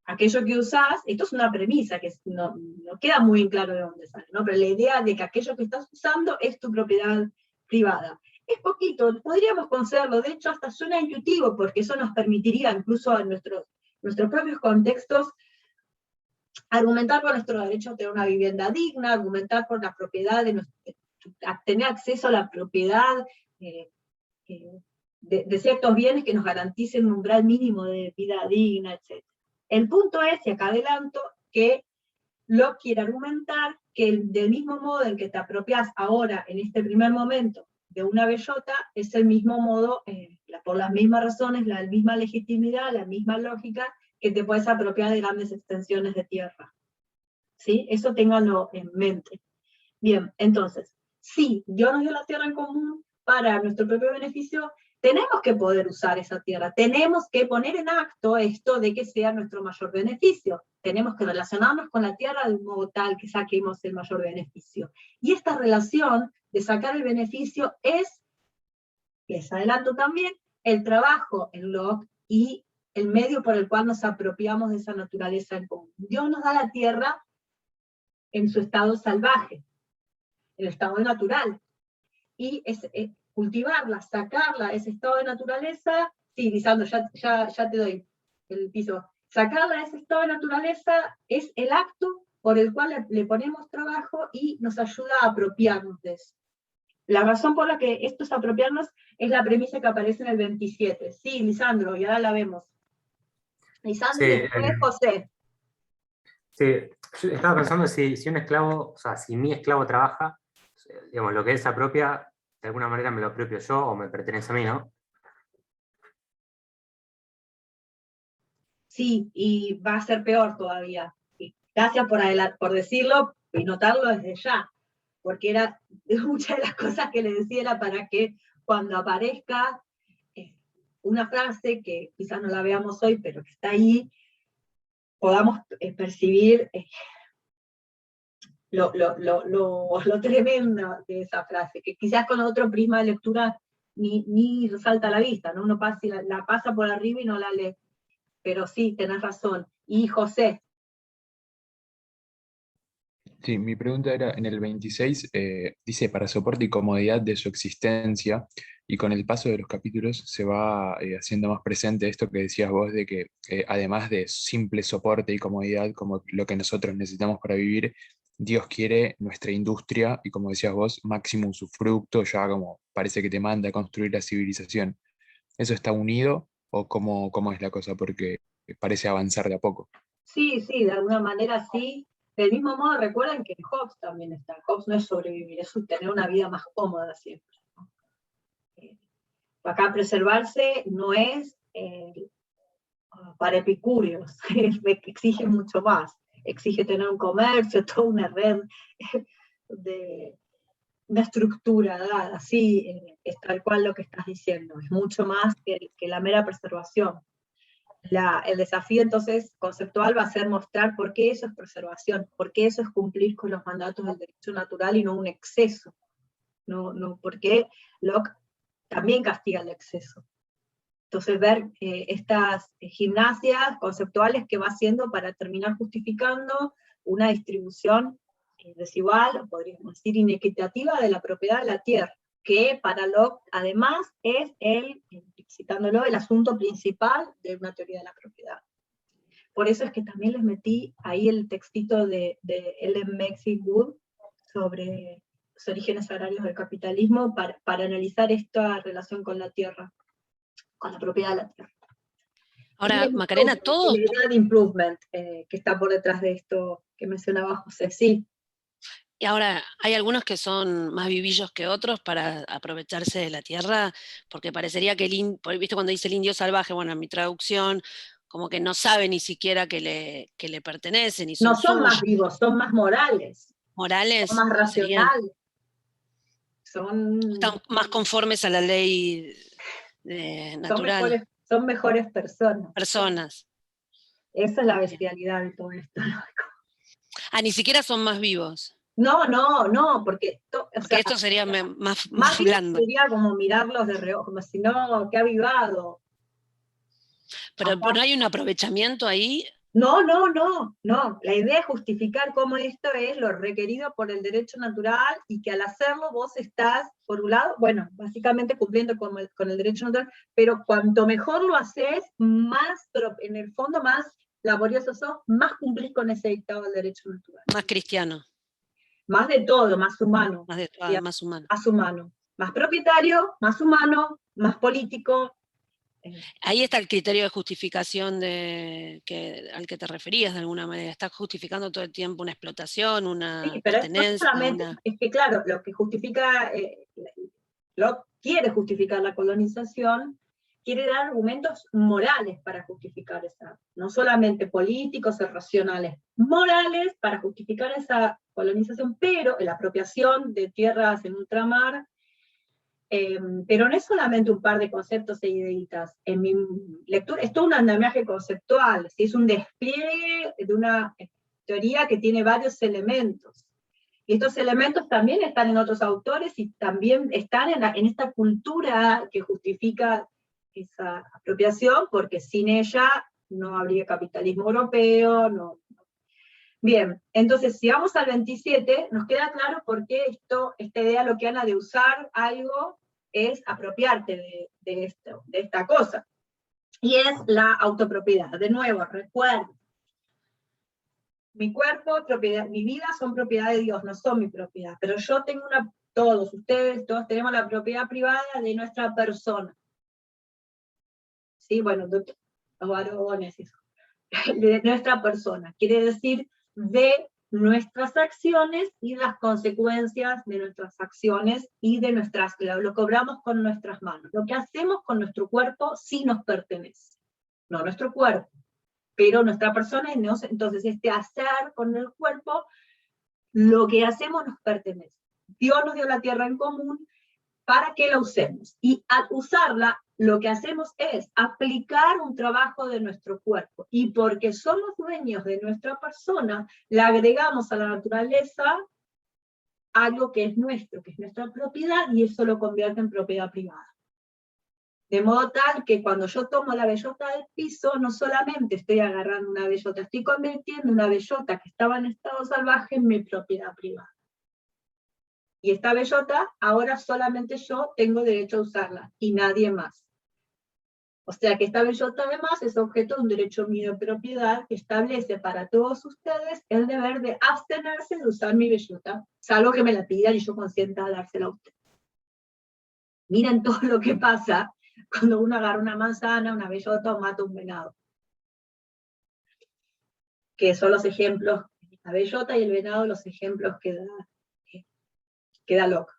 Aquello que usás, esto es una premisa que no queda muy claro de dónde sale, ¿no? Pero la idea de que aquello que estás usando es tu propiedad privada. Es poquito, podríamos concederlo, de hecho hasta suena intuitivo, porque eso nos permitiría, incluso en nuestros propios contextos, argumentar por nuestro derecho a tener una vivienda digna, argumentar por la propiedad, a tener acceso a la propiedad de ciertos bienes que nos garanticen un umbral mínimo de vida digna, etc. El punto es, y acá adelanto, que Locke quiere argumentar que del mismo modo en que te apropias ahora, en este primer momento, de una bellota, es el mismo modo, por las mismas razones, la misma legitimidad, la misma lógica, que te puedes apropiar de grandes extensiones de tierra. ¿Sí? Eso ténganlo en mente. Bien, entonces, si Dios nos dio la tierra en común para nuestro propio beneficio, tenemos que poder usar esa tierra, tenemos que poner en acto esto de que sea nuestro mayor beneficio, tenemos que relacionarnos con la tierra de un modo tal que saquemos el mayor beneficio. Y esta relación de sacar el beneficio es, les adelanto también, el trabajo en Locke y el medio por el cual nos apropiamos de esa naturaleza en común. Dios nos da la tierra en su estado salvaje, en el estado natural, y cultivarla, sacarla de ese estado de naturaleza, sí, Lisandro, ya te doy el piso, sacarla de ese estado de naturaleza es el acto por el cual le ponemos trabajo y nos ayuda a apropiarnos de eso. La razón por la que esto es apropiarnos es la premisa que aparece en el 27. Sí, Lisandro, y ahora la vemos. Lisandro, Sí, y después José. Sí, yo estaba pensando si un esclavo, o sea, si mi esclavo trabaja, digamos, lo que él se apropia, de alguna manera me lo apropio yo o me pertenece a mí, ¿no? Sí, y va a ser peor todavía. Y gracias por decirlo y notarlo desde ya, porque era muchas de las cosas que le decía era para que cuando aparezca una frase que quizás no la veamos hoy, pero que está ahí, podamos percibir lo tremendo de esa frase, que quizás con otro prisma de lectura ni salta a la vista, ¿no? Uno pasa, la pasa por arriba y no la lee. Pero sí, tenés razón. Y José. Sí, mi pregunta era, en el 26 dice para soporte y comodidad de su existencia, y con el paso de los capítulos se va haciendo más presente esto que decías vos, de que además de simple soporte y comodidad, como lo que nosotros necesitamos para vivir, Dios quiere nuestra industria, y como decías vos, máximo usufructo, ya como parece que te manda a construir la civilización. ¿Eso está unido o cómo es la cosa? Porque parece avanzar de a poco. Sí, de alguna manera sí. Del mismo modo, recuerden que en Hobbes también está. Hobbes no es sobrevivir, es tener una vida más cómoda siempre, ¿no? Acá preservarse no es para epicúreos, exige mucho más. Exige tener un comercio, toda una red de una estructura dada, sí, es tal cual lo que estás diciendo. Es mucho más que la mera preservación. el desafío entonces conceptual va a ser mostrar por qué eso es preservación, por qué eso es cumplir con los mandatos del derecho natural y no un exceso. No, porque Locke también castiga el exceso. Entonces ver estas gimnasias conceptuales que va haciendo para terminar justificando una distribución desigual, o podríamos decir inequitativa, de la propiedad de la tierra, que para Locke además es citándolo, el asunto principal de una teoría de la propiedad. Por eso es que también les metí ahí el textito de Ellen Maxey Wood sobre los orígenes agrarios del capitalismo para analizar esta relación con la tierra, con la propiedad de la tierra. Ahora, Macarena, todos... La idea de improvement que está por detrás de esto que mencionaba José, sí. Y ahora, hay algunos que son más vivillos que otros para aprovecharse de la tierra, porque parecería que ¿viste cuando dice el indio salvaje? Bueno, en mi traducción, como que no sabe ni siquiera que le pertenecen y son No son más suyos. vivos, son más morales. Morales, Son más racionales. Están más conformes a la ley natural. Son mejores personas. Personas. Esa es la bestialidad de todo esto. Ah, ni siquiera son más vivos. No, porque... Porque esto sería más blando. Sería como mirarlos de reojo, como si no, que ha avivado. Pero no hay un aprovechamiento ahí. No. La idea es justificar cómo esto es lo requerido por el derecho natural y que al hacerlo vos estás, por un lado, bueno, básicamente cumpliendo con el derecho natural, pero cuanto mejor lo haces, más, en el fondo, más laborioso sos, más cumplís con ese dictado del derecho natural. Más cristiano. Más de todo, más humano. Más de todo, más humano. Más humano. Más propietario, más humano, más político. Ahí está el criterio de justificación al que te referías de alguna manera. Estás justificando todo el tiempo una explotación, una pertenencia. Es que claro, lo que justifica, lo quiere justificar la colonización, quiere dar argumentos morales para justificar esa, no solamente políticos o racionales, morales para justificar esa colonización, pero la apropiación de tierras en ultramar. Pero no es solamente un par de conceptos e ideitas. En mi lectura es todo un andamiaje conceptual, ¿sí? Es un despliegue de una teoría que tiene varios elementos. Y estos elementos también están en otros autores y también están en esta cultura que justifica esa apropiación, porque sin ella no habría capitalismo europeo. No. Bien, entonces si vamos al 27, nos queda claro por qué esta idea lockeana de usar algo es apropiarte de esta cosa. Y es la autopropiedad. De nuevo, recuerden, mi cuerpo, mi vida son propiedad de Dios, no son mi propiedad, pero yo tengo todos tenemos la propiedad privada de nuestra persona. Sí, bueno, los varones, eso. De nuestra persona, quiere decir de nuestras acciones y las consecuencias de nuestras acciones y de lo cobramos con nuestras manos. Lo que hacemos con nuestro cuerpo sí nos pertenece, no nuestro cuerpo, pero nuestra persona, entonces este hacer con el cuerpo, lo que hacemos nos pertenece. Dios nos dio la tierra en común para que la usemos, y al usarla, lo que hacemos es aplicar un trabajo de nuestro cuerpo, y porque somos dueños de nuestra persona, le agregamos a la naturaleza algo que es nuestro, que es nuestra propiedad, y eso lo convierte en propiedad privada. De modo tal que cuando yo tomo la bellota del piso, no solamente estoy agarrando una bellota, estoy convirtiendo una bellota que estaba en estado salvaje en mi propiedad privada. Y esta bellota, ahora solamente yo tengo derecho a usarla, y nadie más. O sea que esta bellota además es objeto de un derecho mío de propiedad que establece para todos ustedes el deber de abstenerse de usar mi bellota, salvo que me la pidan y yo consienta a dársela a usted. Miren todo lo que pasa cuando uno agarra una manzana, una bellota o mata un venado. Que son los ejemplos, la bellota y el venado, los ejemplos que da Locke.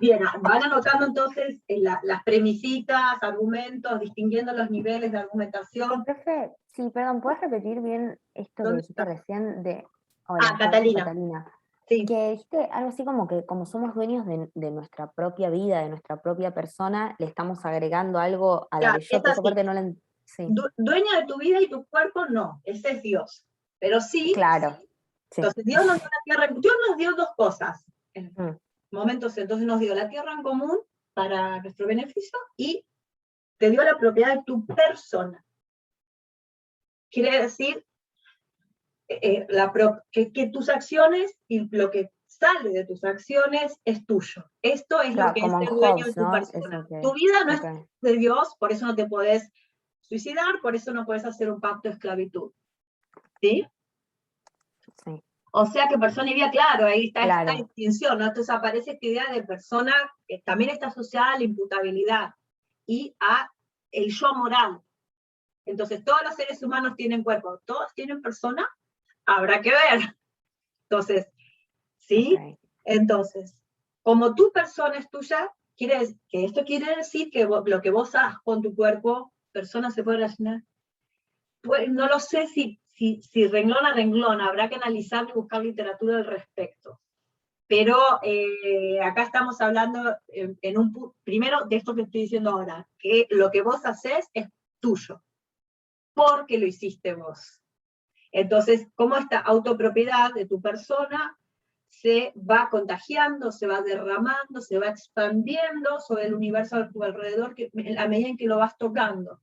Bien, van anotando entonces las premisitas, argumentos, distinguiendo los niveles de argumentación. Profe, sí, perdón, ¿puedes repetir bien esto que dijiste recién de... Hola, Catalina. Sí, Que dijiste algo así como que como somos dueños de nuestra propia vida, de nuestra propia persona, le estamos agregando algo a la claro, es bellota. Esa así. parte no la sí, Dueña de tu vida y tu cuerpo, no, ese es Dios. Pero sí, claro. Sí. entonces Dios nos dio la tierra, Dios nos dio dos cosas. En Mm. momentos, entonces nos dio la tierra en común para nuestro beneficio y te dio la propiedad de tu persona. Quiere decir que tus acciones y lo que sale de tus acciones es tuyo. Esto es lo Claro, que es como en ser dueño de Hobbes, tu ¿no? persona. Eso que, Tu vida no es ok. de Dios, por eso no te podés suicidar, por eso no puedes hacer un pacto de esclavitud. ¿Sí? Sí, O sea que persona y vida, claro, ahí está esta claro. distinción, ¿no? Entonces aparece esta idea de persona que también está asociada a la imputabilidad y a el yo moral. Entonces, todos los seres humanos tienen cuerpo, todos tienen persona, habrá que ver. Entonces, ¿sí? Okay. Entonces, como tu persona es tuya, esto quiere decir que lo que vos hagas con tu cuerpo, persona se puede relacionar. Pues no lo sé si renglón a renglón, habrá que analizar y buscar literatura al respecto. Pero acá estamos hablando primero de esto que estoy diciendo ahora, que lo que vos haces es tuyo, porque lo hiciste vos. Entonces, cómo esta autopropiedad de tu persona se va contagiando, se va derramando, se va expandiendo sobre el universo a tu alrededor a medida en que lo vas tocando.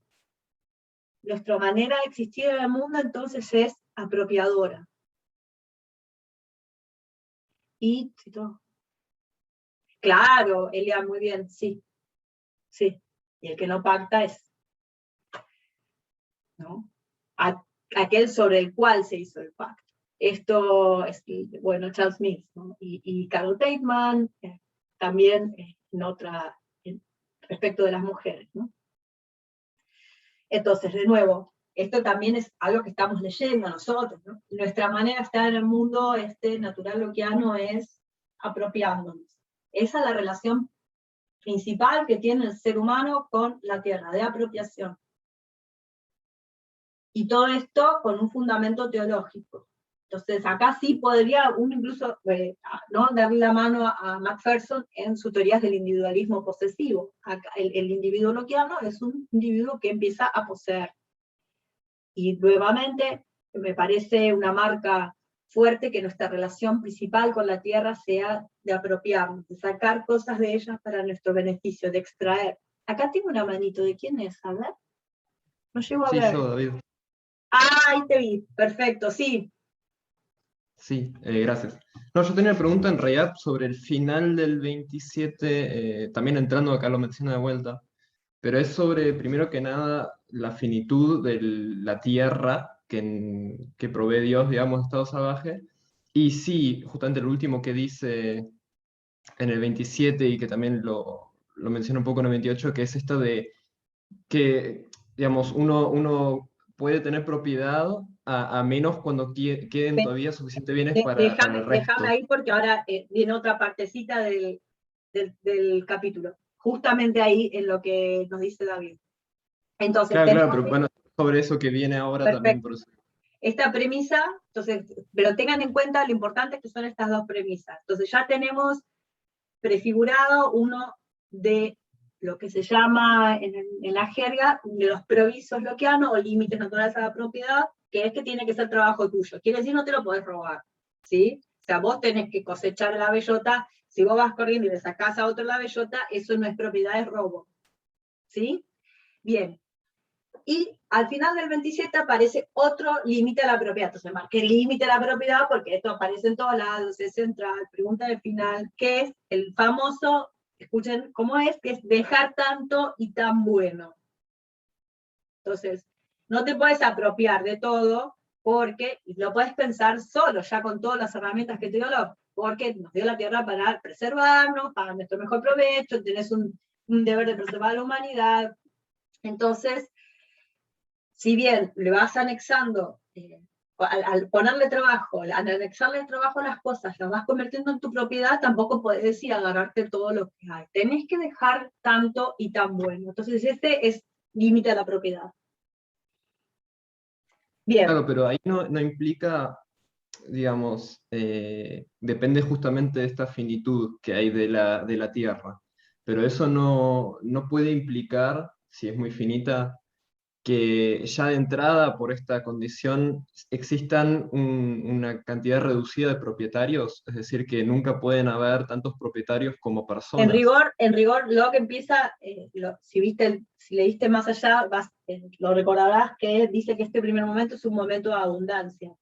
Nuestra manera de existir en el mundo entonces es apropiadora. Y claro, Elia, muy bien, sí. Sí. Y el que no pacta es, ¿no? Aquel sobre el cual se hizo el pacto. Esto es, bueno, Charles Smith, ¿no? Y Carol Bateman, también respecto de las mujeres, ¿no? Entonces, de nuevo, esto también es algo que estamos leyendo nosotros, ¿no? Nuestra manera de estar en el mundo natural lockeano es apropiándonos. Esa es la relación principal que tiene el ser humano con la tierra, de apropiación. Y todo esto con un fundamento teológico. Entonces, acá sí podría uno incluso ¿no? darle la mano a Macpherson en sus teorías del individualismo posesivo. Acá, el individuo lockeano es un individuo que empieza a poseer. Y nuevamente, me parece una marca fuerte que nuestra relación principal con la tierra sea de apropiarnos, de sacar cosas de ellas para nuestro beneficio, de extraer. Acá tengo una manito, ¿de quién es? A ver. No llego a Sí, ver. yo, David. Ah, ahí te vi, perfecto, sí. Sí, gracias. No, yo tenía una pregunta en realidad sobre el final del 27, también entrando acá lo menciona de vuelta, pero es sobre, primero que nada, la finitud de la tierra que provee Dios, digamos, estado salvaje. Y sí, justamente el último que dice en el 27 y que también lo menciona un poco en el 28, que es esto de que, digamos, uno puede tener propiedad a menos cuando queden todavía suficientes bienes para el Déjame resto. ahí porque ahora viene otra partecita del capítulo. Justamente ahí en lo que nos dice David. Entonces, Claro, tenemos pero bueno, sobre eso que viene ahora también. perfecto. Por eso. Esta premisa, entonces, pero tengan en cuenta lo importante que son estas dos premisas. Entonces ya tenemos prefigurado uno de lo que se llama en la jerga de los provisos lockeanos o límites naturales a la propiedad, que es que tiene que ser trabajo tuyo. Quiere decir, no te lo podés robar, ¿sí? O sea, vos tenés que cosechar la bellota, si vos vas corriendo y le sacás a otro la bellota, eso no es propiedad, es robo, ¿sí? Bien. Y al final del 27 aparece otro límite a la propiedad. Entonces marqué límite a la propiedad porque esto aparece en todos lados, es central, pregunta de final, que es el famoso, escuchen cómo es, que es dejar tanto y tan bueno. Entonces, no te puedes apropiar de todo porque lo puedes pensar solo, ya con todas las herramientas que te dio, porque nos dio la tierra para preservarnos, para nuestro mejor provecho, tenés un deber de preservar a la humanidad. Entonces, si bien le vas anexando, al ponerle trabajo, al anexarle trabajo a las cosas, las vas convirtiendo en tu propiedad, tampoco podés decir agarrarte todo lo que hay. Tenés que dejar tanto y tan bueno. Entonces este es límite a la propiedad. Bien. Claro, pero ahí no implica digamos, depende justamente de esta finitud que hay de la Tierra. Pero eso no puede implicar, si es muy finita, que ya de entrada, por esta condición, existan una cantidad reducida de propietarios, es decir, que nunca pueden haber tantos propietarios como personas. En rigor, Locke empieza, si leíste más allá, lo recordarás que dice que este primer momento es un momento de abundancia.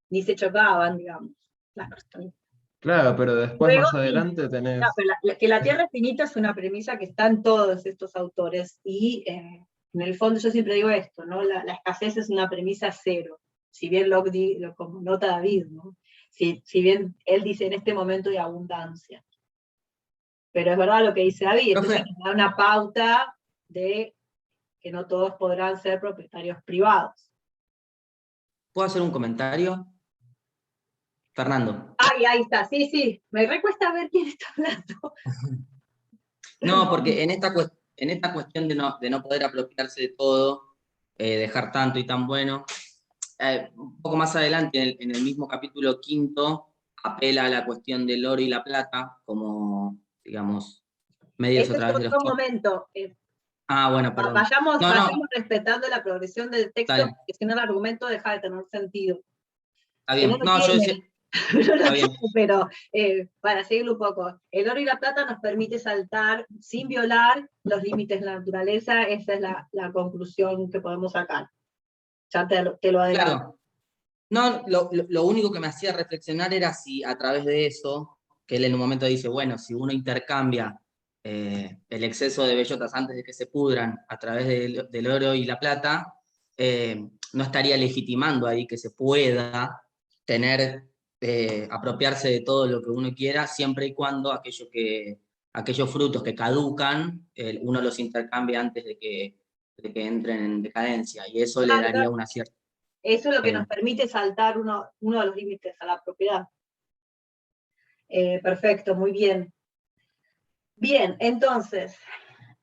Ni se chocaban, digamos, las personas. Claro, pero después Luego, más adelante tenés... No, pero que la Tierra es finita es una premisa que está en todos estos autores, y en el fondo yo siempre digo esto, ¿no? La escasez es una premisa cero, si bien Locke como nota David, ¿no? Si bien él dice en este momento de abundancia. Pero es verdad lo que dice David, esto ya nos da una pauta de que no todos podrán ser propietarios privados. ¿Puedo hacer un comentario? Fernando. Ahí está, sí, me recuesta ver quién está hablando. No, porque en esta cuestión de no poder apropiarse de todo, dejar tanto y tan bueno, un poco más adelante, en el mismo capítulo 5, apela a la cuestión del oro y la plata como, digamos, medios a través de los... Un momento. Bueno, perdón. Vayamos respetando la progresión del texto, porque si no el argumento deja de tener sentido. Está bien. Pero para seguirlo un poco, el oro y la plata nos permite saltar sin violar los límites de la naturaleza, esa es la conclusión que podemos sacar. Ya te lo adelanto. Claro. No, lo único que me hacía reflexionar era si a través de eso, que él en un momento dice, bueno, si uno intercambia el exceso de bellotas antes de que se pudran a través del oro y la plata, no estaría legitimando ahí que se pueda apropiarse de todo lo que uno quiera, siempre y cuando aquellos frutos que caducan, uno los intercambia antes de que entren en decadencia, y eso le daría una cierta... Eso es lo que nos permite saltar uno de los límites a la propiedad. Perfecto, muy bien. Bien, entonces,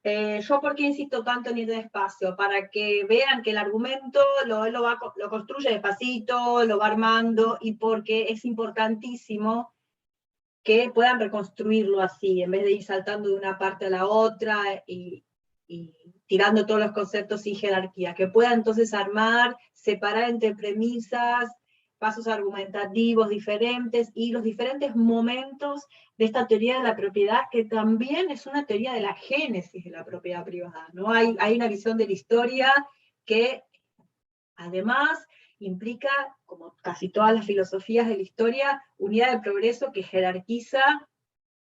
¿yo por qué insisto tanto en ir despacio? Para que vean que el argumento lo construye despacito, lo va armando, y porque es importantísimo que puedan reconstruirlo así, en vez de ir saltando de una parte a la otra y tirando todos los conceptos sin jerarquía, que puedan entonces armar, separar entre premisas, pasos argumentativos diferentes y los diferentes momentos de esta teoría de la propiedad, que también es una teoría de la génesis de la propiedad privada, ¿no? Hay una visión de la historia que además implica, como casi todas las filosofías de la historia, unidad de progreso que jerarquiza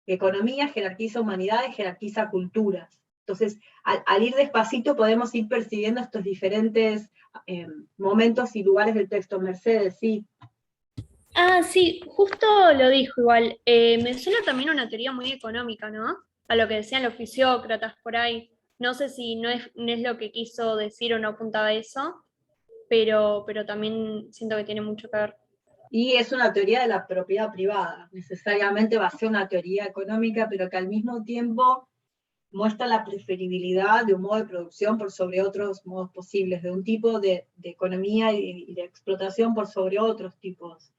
economía, jerarquiza humanidades, jerarquiza culturas. Entonces, al ir despacito podemos ir percibiendo estos diferentes momentos y lugares del texto. Mercedes, sí. Sí, justo lo dijo igual. Me suena también una teoría muy económica, ¿no? A lo que decían los fisiócratas por ahí. No sé si no es lo que quiso decir o no apuntaba a eso, pero también siento que tiene mucho que ver. Y es una teoría de la propiedad privada. Necesariamente va a ser una teoría económica, pero que al mismo tiempo muestra la preferibilidad de un modo de producción por sobre otros modos posibles, de un tipo de economía y de explotación por sobre otros tipos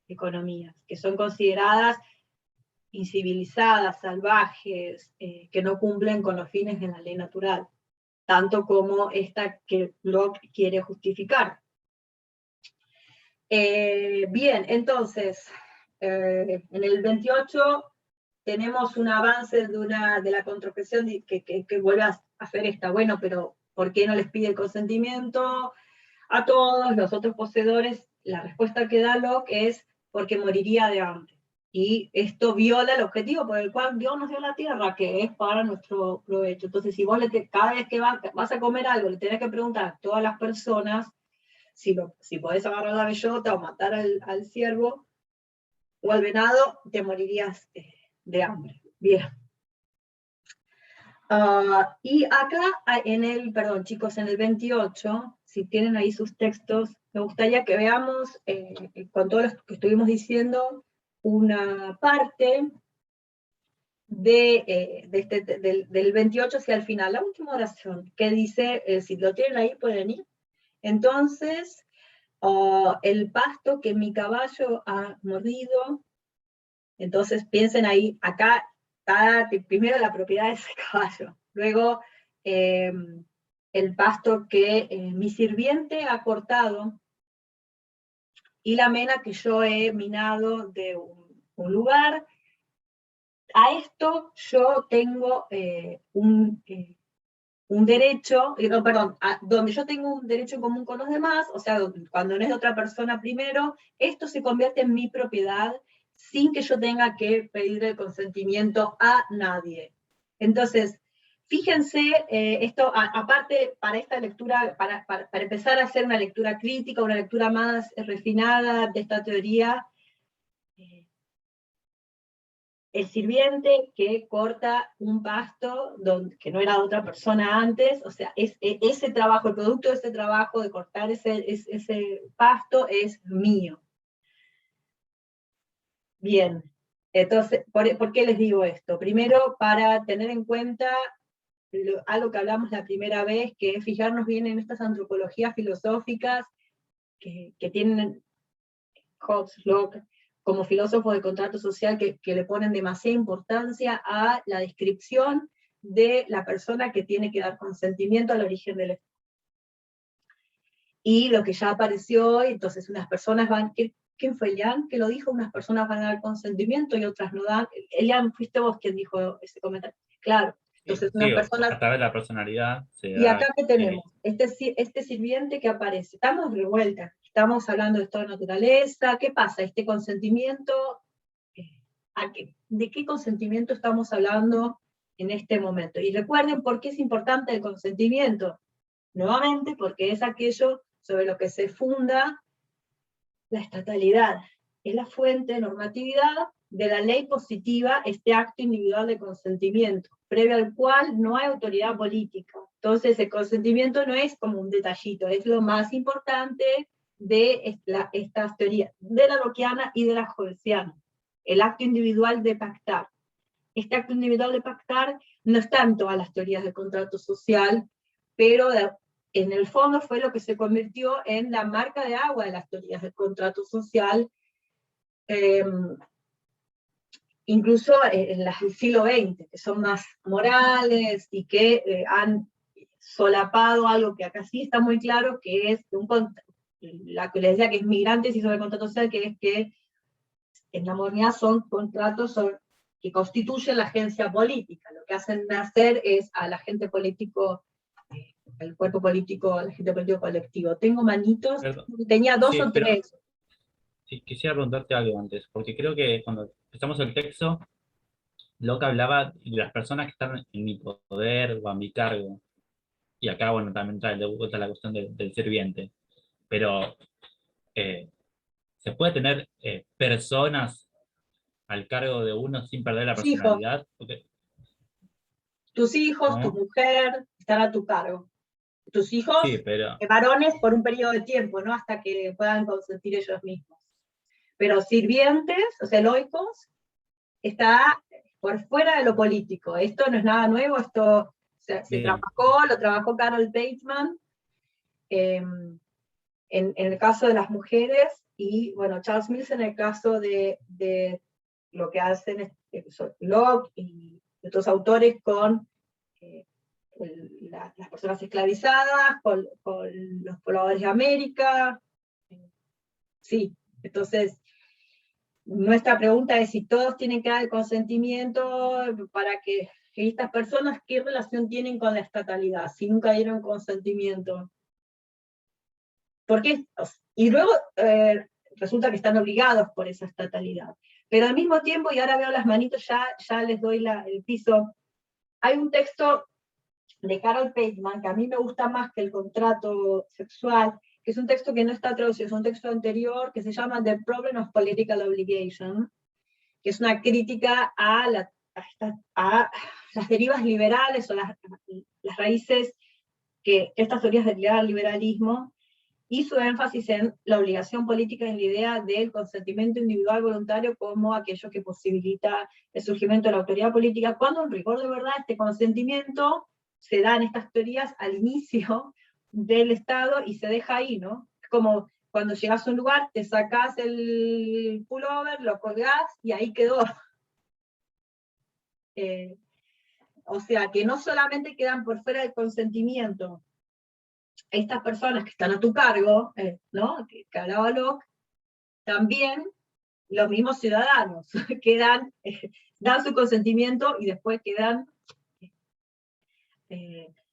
de economías, que son consideradas incivilizadas, salvajes, que no cumplen con los fines de la ley natural, tanto como esta que Locke quiere justificar. Bien, entonces, en el 28 tenemos un avance de la contrapresión que vuelve a hacer esta, bueno, pero ¿por qué no les pide el consentimiento a todos los otros poseedores? La respuesta que da Locke es porque moriría de hambre. Y esto viola el objetivo por el cual Dios nos dio la tierra, que es para nuestro provecho. Entonces, si vos cada vez que vas a comer algo, le tenés que preguntar a todas las personas si podés agarrar la bellota o matar al ciervo o al venado, te morirías de hambre. Bien. Y acá, chicos, en el 28, si tienen ahí sus textos, me gustaría que veamos, con todo lo que estuvimos diciendo, una parte del 28 hacia el final, la última oración, que dice, si lo tienen ahí pueden ir. Entonces, o el pasto que mi caballo ha mordido. Entonces piensen ahí, acá está primero la propiedad de ese caballo, luego el pasto que mi sirviente ha cortado, y la mena que yo he minado de un lugar. A esto yo tengo un derecho, donde yo tengo un derecho en común con los demás, o sea, cuando no es de otra persona primero, esto se convierte en mi propiedad sin que yo tenga que pedir el consentimiento a nadie. Entonces, fíjense, esto aparte para esta lectura, para empezar a hacer una lectura crítica, una lectura más refinada de esta teoría, el sirviente que corta un pasto que no era de otra persona antes, o sea, ese trabajo, el producto de ese trabajo de cortar ese pasto es mío. Bien, entonces, ¿por qué les digo esto? Primero, para tener en cuenta algo que hablamos la primera vez, que es fijarnos bien en estas antropologías filosóficas que tienen Hobbes, Locke, como filósofos de contrato social, que le ponen demasiada importancia a la descripción de la persona que tiene que dar consentimiento al origen del Estado. Y lo que ya apareció hoy, entonces unas personas van, ¿quién fue Elian que lo dijo? Unas personas van a dar consentimiento y otras no dan. Elian, fuiste vos quien dijo ese comentario. Claro, entonces unas personas... A través de la personalidad se Y da, acá que tenemos, este sirviente que aparece, estamos de vuelta, estamos hablando de estado de naturaleza, ¿qué pasa? Este consentimiento, ¿de qué consentimiento estamos hablando en este momento? Y recuerden por qué es importante el consentimiento, nuevamente porque es aquello sobre lo que se funda la estatalidad, es la fuente de normatividad de la ley positiva, este acto individual de consentimiento, previo al cual no hay autoridad política. Entonces el consentimiento no es como un detallito, es lo más importante de estas teorías, de la lockeana y de la hobbesiana, el acto individual de pactar. Este acto individual de pactar no está en todas las teorías del contrato social, pero en el fondo fue lo que se convirtió en la marca de agua de las teorías del contrato social, incluso en el siglo XX, que son más morales y que han solapado algo que acá sí está muy claro, que es la que les decía que es migrantes y sobre el contrato social, que es que en la modernidad son contratos que constituyen la agencia política. Lo que hacen nacer es al agente político, el cuerpo político, el agente político colectivo. Tengo manitos, tenía dos o tres. Sí, quisiera preguntarte algo antes, porque creo que cuando empezamos el texto, Locke hablaba de las personas que están en mi poder o a mi cargo. Y acá, bueno, también trae de vuelta la cuestión del sirviente. Pero, ¿se puede tener personas al cargo de uno sin perder la personalidad? Porque, tus hijos, ¿no? tu mujer, están a tu cargo. Tus hijos, sí, pero... varones por un periodo de tiempo, ¿no? Hasta que puedan consentir ellos mismos. Pero sirvientes, o sea, loicos, está por fuera de lo político. Esto no es nada nuevo, esto lo trabajó Carol Bateman en el caso de las mujeres, y bueno, Charles Mills en el caso de lo que hacen Locke y otros autores con las personas esclavizadas, con los pobladores de América. Sí, entonces nuestra pregunta es si todos tienen que dar el consentimiento para que estas personas, ¿qué relación tienen con la estatalidad? Si nunca dieron consentimiento. ¿Por qué? Y luego resulta que están obligados por esa estatalidad. Pero al mismo tiempo, y ahora veo las manitos, ya les doy el piso, hay un texto de Carol Bateman, que a mí me gusta más que el contrato sexual, que es un texto que no está traducido, es un texto anterior, que se llama The Problem of Political Obligation, que es una crítica a las derivas liberales, o las raíces que estas teorías del liberalismo, y su énfasis en la obligación política en la idea del consentimiento individual voluntario como aquello que posibilita el surgimiento de la autoridad política, cuando en rigor de verdad este consentimiento se da en estas teorías al inicio del Estado y se deja ahí, ¿no? Como cuando llegas a un lugar, te sacás el pullover, lo colgás y ahí quedó. O sea, que no solamente quedan por fuera del consentimiento estas personas que están a tu cargo, ¿no? Que hablaba Locke, también los mismos ciudadanos quedan, dan su consentimiento y después quedan,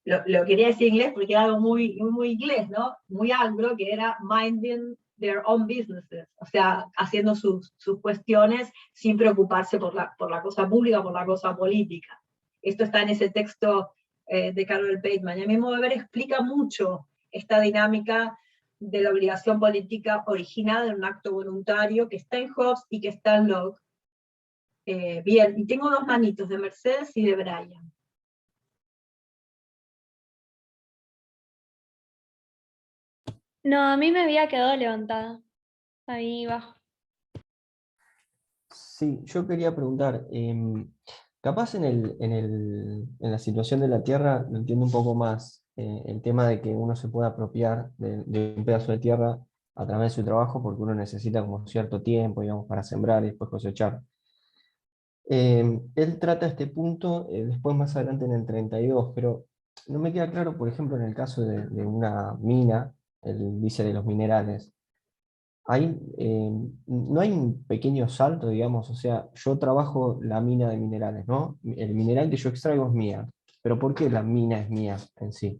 lo quería decir en inglés porque era algo muy, muy inglés, ¿no? Muy anglo, que era minding their own businesses, o sea, haciendo sus cuestiones sin preocuparse por la cosa pública, por la cosa política. Esto está en ese texto de Carol Bateman, y a mi modo de ver explica mucho esta dinámica de la obligación política originada en un acto voluntario que está en Hobbes y que está en Locke. Bien, y tengo dos manitos, de Mercedes y de Brian. No, a mí me había quedado levantada. Ahí bajo. Sí, yo quería preguntar, capaz en la situación de la Tierra, lo entiendo un poco más, el tema de que uno se pueda apropiar de un pedazo de tierra a través de su trabajo, porque uno necesita como cierto tiempo, digamos, para sembrar y después cosechar. Él trata este punto después más adelante en el 32, pero no me queda claro, por ejemplo, en el caso de una mina, él dice de los minerales, no hay un pequeño salto, digamos, o sea, yo trabajo la mina de minerales, ¿no? El mineral que yo extraigo es mía, pero ¿por qué la mina es mía en sí?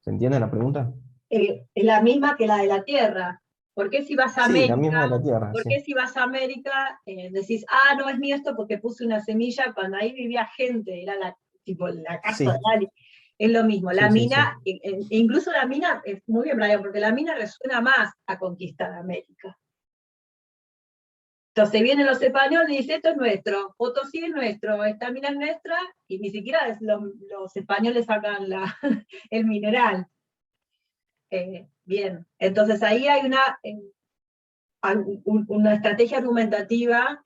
¿Se entiende la pregunta? Es la misma que la de la Tierra. ¿Por qué si vas a Sí, la América, misma de la Tierra, ¿por sí. qué si vas a América decís, no es mío esto porque puse una semilla, cuando ahí vivía gente, era tipo la casa Sí. de alguien? Es lo mismo, la Sí, sí, mina, incluso la mina, muy bien, Brian, porque la mina resuena más a conquistar América. Entonces vienen los españoles y dicen, esto es nuestro, Potosí es nuestro, esta mina es nuestra, y ni siquiera los españoles sacan el mineral. Bien, entonces ahí hay una estrategia argumentativa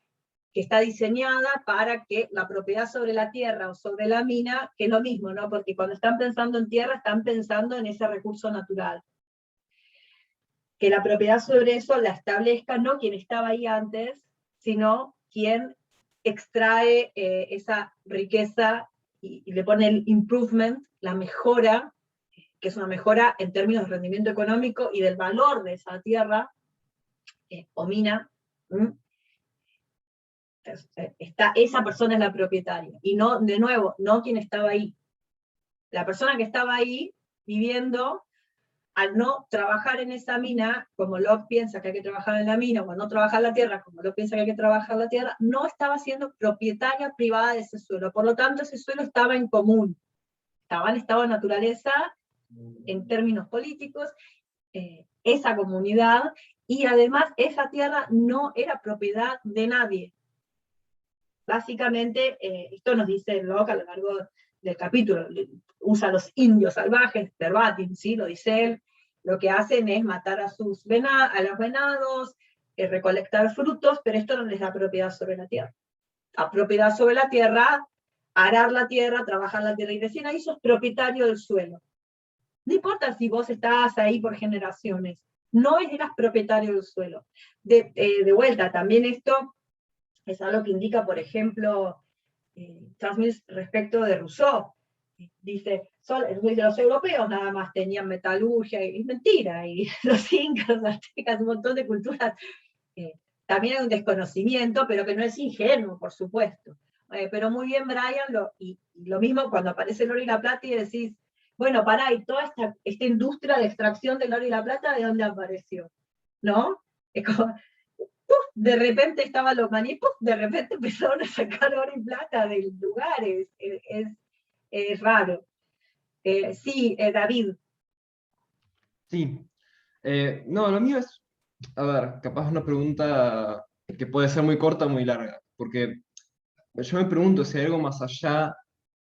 que está diseñada para que la propiedad sobre la tierra o sobre la mina, que es lo mismo, ¿no? Porque cuando están pensando en tierra, están pensando en ese recurso natural. Que la propiedad sobre eso la establezca no quien estaba ahí antes, sino quien extrae esa riqueza y le pone el improvement, la mejora, que es una mejora en términos de rendimiento económico y del valor de esa tierra o mina. Esa persona es la propietaria, y no, de nuevo, no quien estaba ahí. La persona que estaba ahí viviendo, al no trabajar en esa mina, como Locke piensa que hay que trabajar en la mina, o al no trabajar la tierra, como Locke piensa que hay que trabajar la tierra, no estaba siendo propietaria privada de ese suelo. Por lo tanto, ese suelo estaba en común. Estaba en estado de naturaleza, en términos políticos, esa comunidad, y además esa tierra no era propiedad de nadie. Básicamente, esto nos dice Locke a lo largo del capítulo, usa a los indios salvajes, verbatim, ¿sí? Lo dice él, lo que hacen es matar a los venados, recolectar frutos, pero esto no les da propiedad sobre la tierra. La propiedad sobre la tierra, arar la tierra, trabajar la tierra, y decir, ahí sos propietario del suelo. No importa si vos estabas ahí por generaciones, no eras propietario del suelo. De vuelta, también esto es algo que indica, por ejemplo, Charles Mills respecto de Rousseau. Dice, los europeos nada más tenían metalurgia, y es mentira, y los incas, los aztecas, un montón de culturas, también hay un desconocimiento, pero que no es ingenuo, por supuesto. Pero muy bien, Brian, y lo mismo cuando aparece el oro y la plata y decís, bueno, pará, y toda esta industria de extracción del oro y la plata, ¿de dónde apareció? ¿No? Es como, de repente estaban los maní, de repente empezaron a sacar oro y plata de lugares, es raro. Sí, David. Sí. No, lo mío es, a ver, capaz una pregunta que puede ser muy corta o muy larga, porque yo me pregunto si hay algo más allá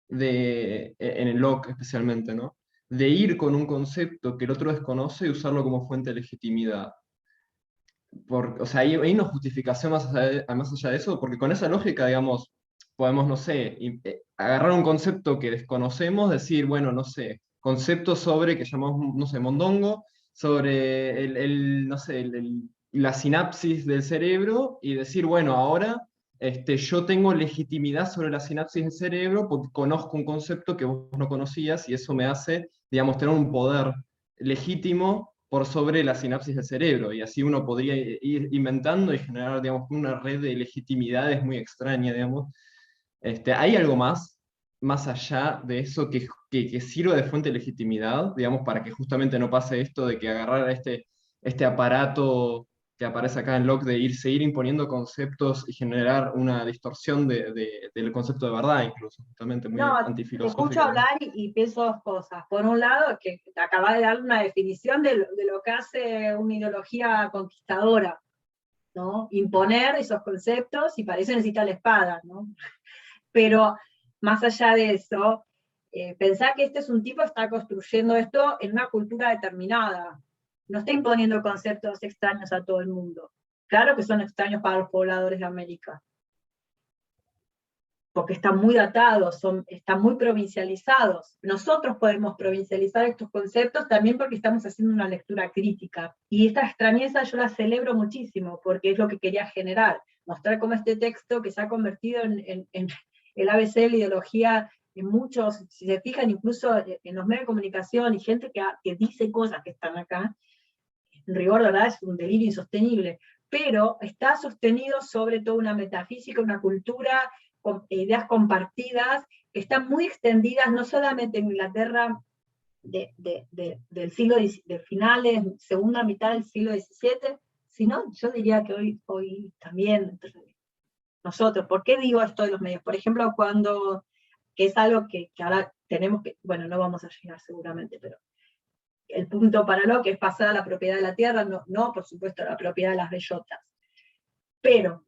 en el Locke especialmente, ¿no? De ir con un concepto que el otro desconoce y usarlo como fuente de legitimidad. O sea, hay una justificación más allá de eso, porque con esa lógica, digamos, podemos, no sé, agarrar un concepto que desconocemos, decir, bueno, no sé, concepto sobre que llamamos, no sé, mondongo, sobre no sé, la sinapsis del cerebro y decir, bueno, ahora yo tengo legitimidad sobre la sinapsis del cerebro porque conozco un concepto que vos no conocías y eso me hace, digamos, tener un poder legítimo por sobre la sinapsis del cerebro, y así uno podría ir inventando y generar, digamos, una red de legitimidades muy extraña, digamos. ¿Hay algo más allá de eso que sirva de fuente de legitimidad, digamos, para que justamente no pase esto de que agarrar este aparato que aparece acá en Locke de seguir imponiendo conceptos y generar una distorsión del concepto de verdad, incluso, justamente muy No, te antifilosófico, escucho ¿no? hablar y pienso dos cosas. Por un lado, que acabas de dar una definición de lo que hace una ideología conquistadora, ¿no? Imponer esos conceptos y para eso necesita la espada, ¿no? Pero más allá de eso, pensar que este es un tipo que está construyendo esto en una cultura determinada. No está imponiendo conceptos extraños a todo el mundo. Claro que son extraños para los pobladores de América, porque están muy datados, están muy provincializados. Nosotros podemos provincializar estos conceptos también porque estamos haciendo una lectura crítica. Y esta extrañeza yo la celebro muchísimo, porque es lo que quería generar, mostrar cómo este texto que se ha convertido en el ABC de la ideología, en muchos, si se fijan incluso en los medios de comunicación y gente que dice cosas que están acá, en rigor, la verdad, es un delirio insostenible, pero está sostenido sobre todo una metafísica, una cultura, con ideas compartidas, que están muy extendidas, no solamente en Inglaterra del siglo de finales, segunda mitad del siglo XVII, sino yo diría que hoy también nosotros. ¿Por qué digo esto de los medios? Por ejemplo, que es algo que ahora tenemos que, bueno, no vamos a llegar seguramente, pero el punto para Locke es pasar a la propiedad de la tierra, no por supuesto a la propiedad de las bellotas, pero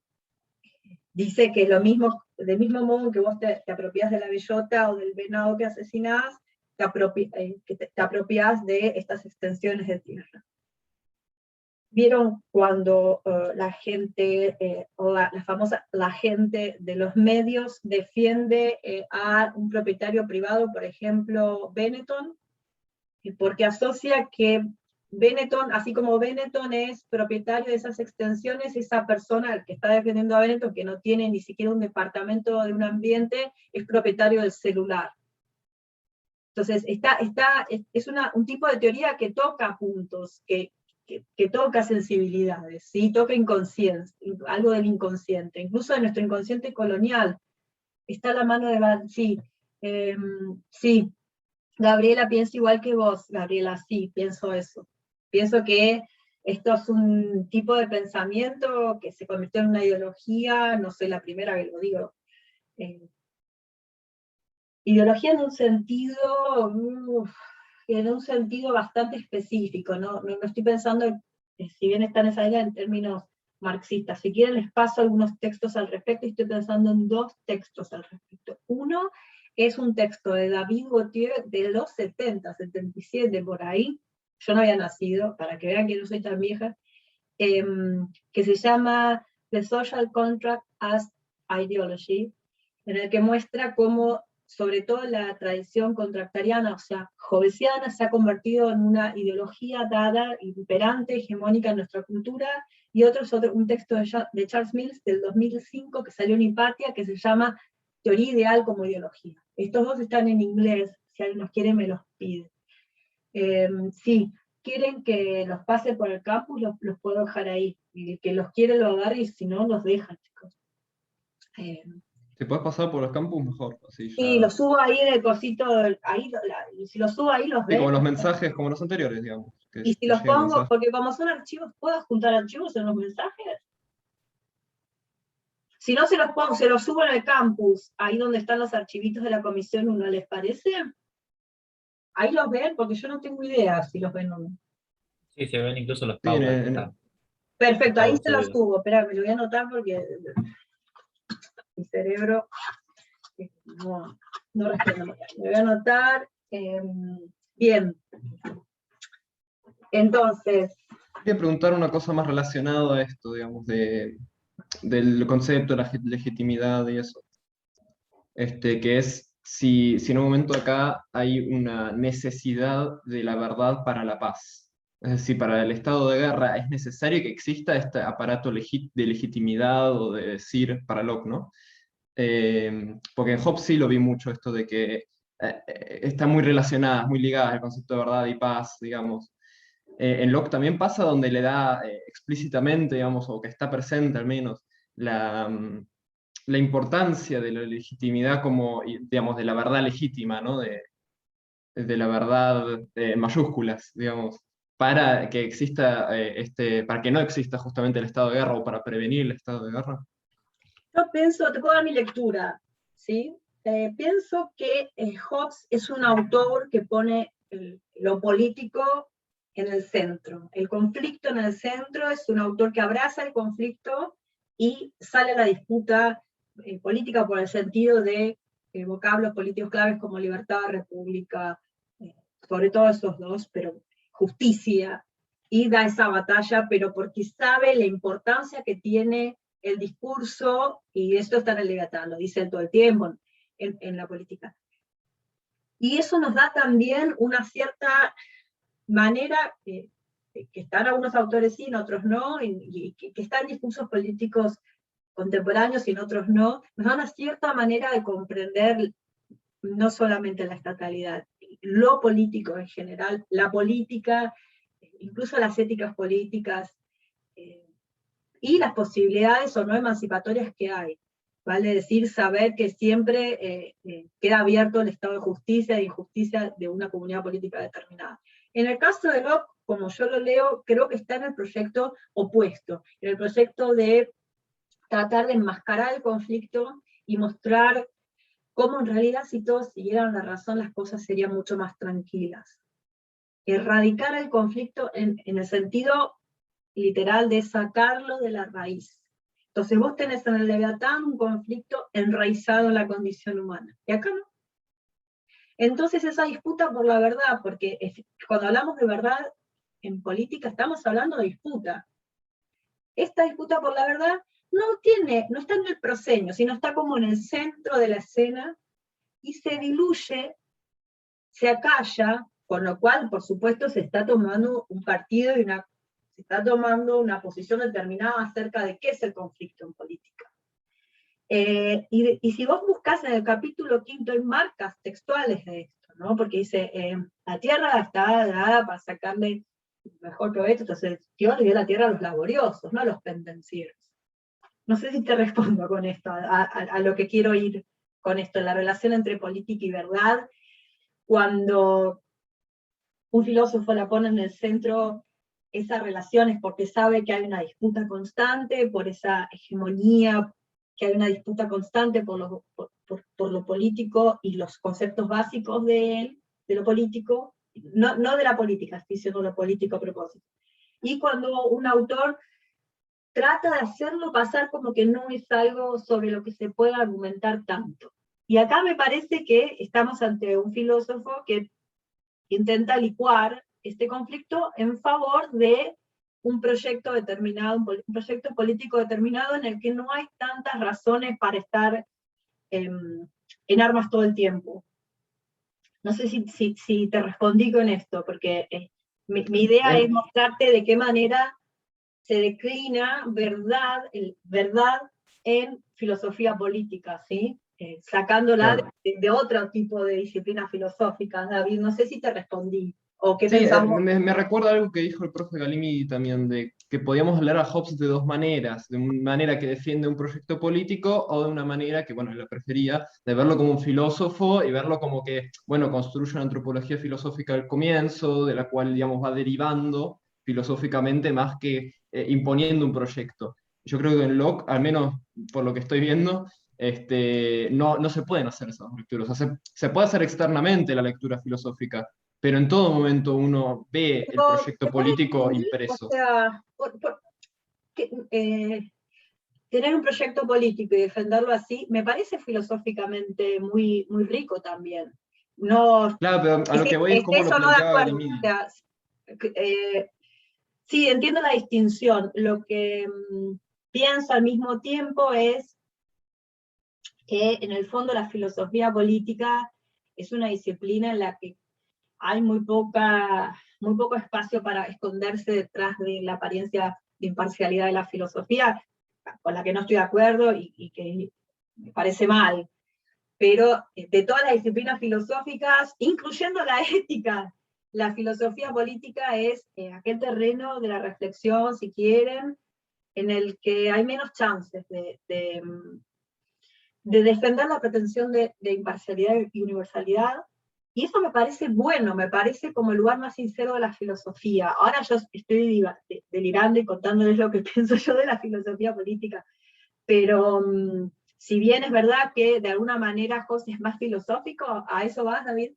dice que lo mismo, del mismo modo que vos te apropiás de la bellota o del venado que asesinás, te apropiás de estas extensiones de tierra. ¿Vieron cuando la gente, o la famosa la gente de los medios defiende a un propietario privado, por ejemplo, Benetton? Porque asocia que Benetton, así como Benetton es propietario de esas extensiones, esa persona que está defendiendo a Benetton, que no tiene ni siquiera un departamento de un ambiente, es propietario del celular. Entonces, es un tipo de teoría que toca puntos, que toca sensibilidades, ¿sí? Toca inconsciencia, algo del inconsciente, incluso de nuestro inconsciente colonial. Está a la mano de... Sí, sí. Gabriela, pienso igual que vos, Gabriela, sí, pienso eso. Pienso que esto es un tipo de pensamiento que se convirtió en una ideología, no soy la primera que lo digo. Ideología en un sentido bastante específico, no estoy pensando, si bien está en esa idea, en términos marxistas. Si quieren les paso algunos textos al respecto, y estoy pensando en dos textos al respecto. Uno es un texto de David Gautier de los 70, 77, por ahí, yo no había nacido, para que vean que no soy tan vieja, que se llama The Social Contract as Ideology, en el que muestra cómo, sobre todo la tradición contractariana, o sea, hobbesiana, se ha convertido en una ideología dada, imperante, hegemónica en nuestra cultura, y un texto de Charles Mills del 2005 que salió en Hipatia, que se llama Teoría Ideal como Ideología. Estos dos están en inglés, si alguien los quiere me los pide. Sí, quieren que los pase por el campus, los puedo dejar ahí, y el que los quiere lo agarre, y si no, los dejan, chicos. Si puedes pasar por los campus, mejor. Así Sí, ya... los subo ahí en el cosito, ahí, si los subo ahí los Sí, como dejo. los mensajes, como los anteriores, digamos. Y si los pongo, porque como son archivos, ¿puedo juntar archivos en los mensajes? Si no se los pongo, se los subo en el campus, ahí donde están los archivitos de la comisión 1, ¿les parece? Ahí los ven, porque yo no tengo idea si los ven o no. Sí, se ven incluso los Sí, pautas. Perfecto, ahí se los subido. subo. Espera, me lo voy a anotar porque mi cerebro no responde muy bien. Me voy a anotar. Bien. Entonces. Quería preguntar una cosa más relacionada a esto, digamos, del concepto de la legitimidad y eso. Que es si en un momento acá hay una necesidad de la verdad para la paz. Es decir, para el estado de guerra es necesario que exista este aparato de legitimidad o de decir para Locke, ¿no? Porque en Hobbes sí lo vi mucho esto de que están muy relacionadas, muy ligadas el concepto de verdad y paz, digamos. En Locke también pasa donde le da explícitamente, digamos, o que está presente al menos, la importancia de la legitimidad como, digamos, de la verdad legítima, ¿no? De la verdad en mayúsculas, digamos, para que exista, para que no exista justamente el estado de guerra o para prevenir el estado de guerra. Yo pienso, te puedo dar mi lectura, ¿sí? Pienso que Hobbes es un autor que pone lo político en el centro, el conflicto en el centro, es un autor que abraza el conflicto y sale a la disputa política por el sentido de vocablos políticos claves como libertad, república, sobre todo esos dos, pero justicia, y da esa batalla, pero porque sabe la importancia que tiene el discurso, y esto está en el Leviatán, lo dice todo el tiempo en la política. Y eso nos da también una cierta manera, que están algunos autores sí, en otros no, y que están en discursos políticos contemporáneos y en otros no, nos da una cierta manera de comprender no solamente la estatalidad, lo político en general, la política, incluso las éticas políticas, y las posibilidades o no emancipatorias que hay. Vale decir, saber que siempre queda abierto el estado de justicia e injusticia de una comunidad política determinada. En el caso de Locke, como yo lo leo, creo que está en el proyecto opuesto, en el proyecto de tratar de enmascarar el conflicto y mostrar cómo en realidad si todos siguieran la razón las cosas serían mucho más tranquilas. Erradicar el conflicto en el sentido literal de sacarlo de la raíz. Entonces vos tenés en el Leviatán un conflicto enraizado en la condición humana, y acá no. Entonces esa disputa por la verdad, porque cuando hablamos de verdad en política estamos hablando de disputa. Esta disputa por la verdad no está en el proscenio, sino está como en el centro de la escena, y se diluye, se acalla, con lo cual, por supuesto, se está tomando un partido y se está tomando una posición determinada acerca de qué es el conflicto en política. Y si vos buscás en el capítulo 5 hay marcas textuales de esto, ¿no? Porque dice, la tierra está dada para sacarle mejor provecho, entonces Dios le dio la tierra a los laboriosos, no a los pendencieros. No sé si te respondo con esto, a lo que quiero ir con esto, la relación entre política y verdad, cuando un filósofo la pone en el centro, esa relación es porque sabe que hay una disputa constante por esa hegemonía, que hay una disputa constante por lo político y los conceptos básicos de él, de lo político, no de la política, estoy diciendo lo político a propósito. Y cuando un autor trata de hacerlo pasar como que no es algo sobre lo que se pueda argumentar tanto. Y acá me parece que estamos ante un filósofo que intenta licuar este conflicto en favor de un proyecto determinado, un proyecto político determinado en el que no hay tantas razones para estar en armas todo el tiempo. No sé si te respondí con esto, porque mi idea es mostrarte de qué manera se declina verdad en filosofía política, ¿sí? Sacándola de otro tipo de disciplinas filosóficas. David, no sé si te respondí. ¿O qué Sí, pensamos? me recuerda algo que dijo el profe Galimi también, de que podíamos leer a Hobbes de dos maneras, de una manera que defiende un proyecto político o de una manera que, bueno, él la prefería, de verlo como un filósofo y verlo como que, bueno, construye una antropología filosófica al comienzo, de la cual, digamos, va derivando filosóficamente más que imponiendo un proyecto. Yo creo que en Locke, al menos por lo que estoy viendo, no se pueden hacer esas lecturas. O sea, se puede hacer externamente la lectura filosófica, pero en todo momento uno ve el proyecto político impreso. O sea, tener un proyecto político y defenderlo así, me parece filosóficamente muy, muy rico también. No, claro, pero a lo que voy es cómo lo planteaba Galimi. Sí, entiendo la distinción. Lo que pienso al mismo tiempo es que en el fondo la filosofía política es una disciplina en la que hay muy poca muy poco espacio para esconderse detrás de la apariencia de imparcialidad de la filosofía, con la que no estoy de acuerdo y que me parece mal. Pero de todas las disciplinas filosóficas, incluyendo la ética, la filosofía política es aquel terreno de la reflexión, si quieren, en el que hay menos chances de defender la pretensión de imparcialidad y universalidad, y eso me parece bueno, me parece como el lugar más sincero de la filosofía. Ahora yo estoy delirando y contándoles lo que pienso yo de la filosofía política, pero si bien es verdad que de alguna manera José es más filosófico, ¿a eso vas, David?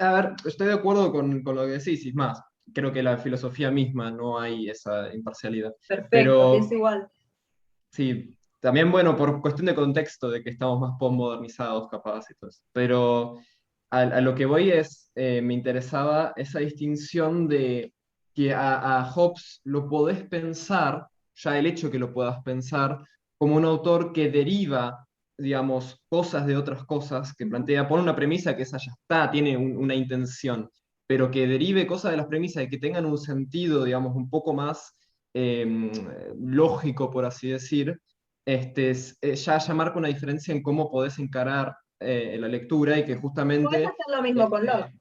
A ver, estoy de acuerdo con lo que decís, y es más, creo que la filosofía misma no hay esa imparcialidad. Perfecto, Pero es igual. sí, también bueno, por cuestión de contexto, de que estamos más postmodernizados capaz y todo eso. Pero a lo que voy es, me interesaba esa distinción de que a Hobbes lo podés pensar, ya el hecho que lo puedas pensar, como un autor que deriva, digamos, cosas de otras cosas, que plantea, pone una premisa que esa ya está, tiene una intención, pero que derive cosas de las premisas y que tengan un sentido, digamos, un poco más lógico, por así decir, ya marca una diferencia en cómo podés encarar la lectura y que Puedes justamente hacer lo mismo con Locke.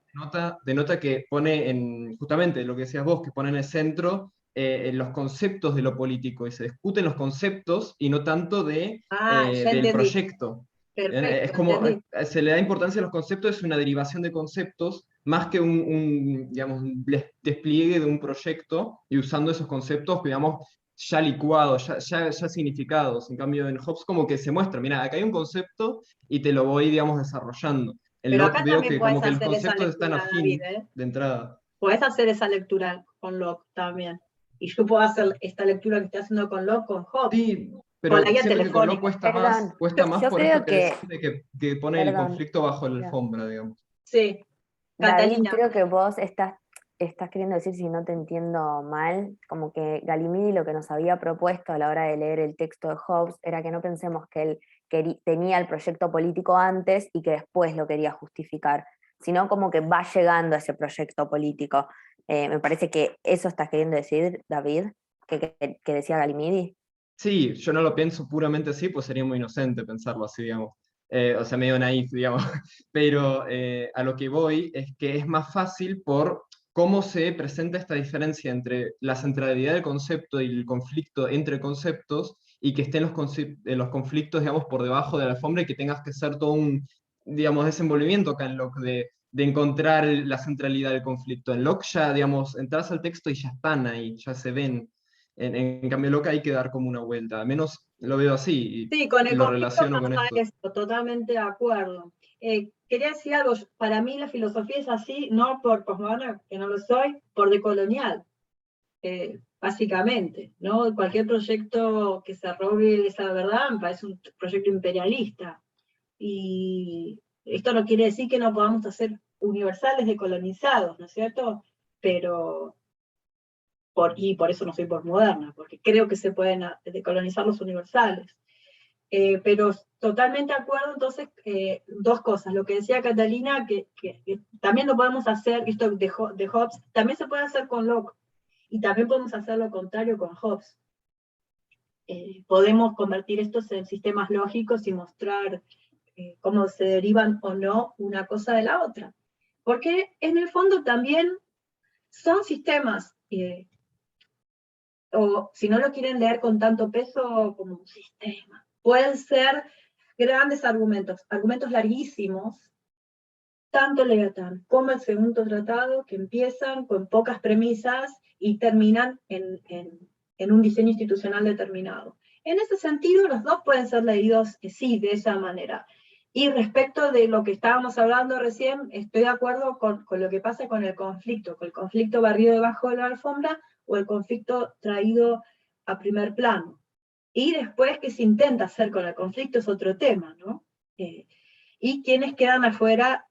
denota que pone justamente lo que decías vos, que pone en el centro en los conceptos de lo político y se discuten los conceptos y no tanto Ya del entendí. proyecto. Perfecto, Es como, entendí. se le da importancia a los conceptos, es una derivación de conceptos, más que digamos, un despliegue de un proyecto, y usando esos conceptos, digamos, ya licuados, ya significados. En cambio, en Hobbes como que se muestra, mira, acá hay un concepto y te lo voy, digamos, desarrollando. En Pero Locke acá veo también que podés como que los hacer esa conceptos están lectura, afín David, ¿eh? de entrada. Podés hacer esa lectura con Locke también. Y yo puedo hacer esta lectura que estoy haciendo con Locke, con Hobbes. Sí, Con la pero guía siento que con Locke telefónica. cuesta más Yo por creo esto que decís que pone el perdón, conflicto bajo la ya. alfombra, digamos. Sí, David, Catalina. creo que vos estás queriendo decir, si no te entiendo mal, como que Galimidi lo que nos había propuesto a la hora de leer el texto de Hobbes era que no pensemos que él tenía el proyecto político antes y que después lo quería justificar, sino como que va llegando a ese proyecto político. Me parece que eso estás queriendo decir, David, que decía Galimidi. Sí, yo no lo pienso puramente así, pues sería muy inocente pensarlo así, digamos. O sea, medio naif, digamos. Pero a lo que voy es que es más fácil por cómo se presenta esta diferencia entre la centralidad del concepto y el conflicto entre conceptos, y que estén los conflictos, digamos, por debajo de la alfombra, y que tengas que hacer todo un, digamos, desenvolvimiento acá en Locke de encontrar la centralidad del conflicto. En Locke ya, digamos, entras al texto y ya están ahí, ya se ven. En cambio, Locke hay que dar como una vuelta, al menos lo veo así, Sí, con y el lo conflicto relaciono con pasa esto. esto, totalmente de acuerdo. Quería decir algo, para mí la filosofía es así, no por posmoderna, que no lo soy, por decolonial, básicamente, ¿no? Cualquier proyecto que se robe esa verdad me parece un proyecto imperialista. Y esto no quiere decir que no podamos hacer universales decolonizados, ¿no es cierto? Pero y por eso no soy posmoderna, porque creo que se pueden decolonizar los universales. Pero totalmente de acuerdo, entonces, dos cosas. Lo que decía Catalina, que también lo podemos hacer, esto de Hobbes, también se puede hacer con Locke, y también podemos hacer lo contrario con Hobbes. Podemos convertir estos en sistemas lógicos y mostrar cómo se derivan o no una cosa de la otra. Porque en el fondo también son sistemas, o si no lo quieren leer con tanto peso como un sistema, pueden ser grandes argumentos larguísimos, tanto el Leviatán como el segundo tratado, que empiezan con pocas premisas y terminan en un diseño institucional determinado. En ese sentido, los dos pueden ser leídos, sí, de esa manera. Y respecto de lo que estábamos hablando recién, estoy de acuerdo con lo que pasa con el conflicto barrido debajo de la alfombra, o el conflicto traído a primer plano. Y después qué se intenta hacer con el conflicto es otro tema, ¿no? Y quienes quedan afuera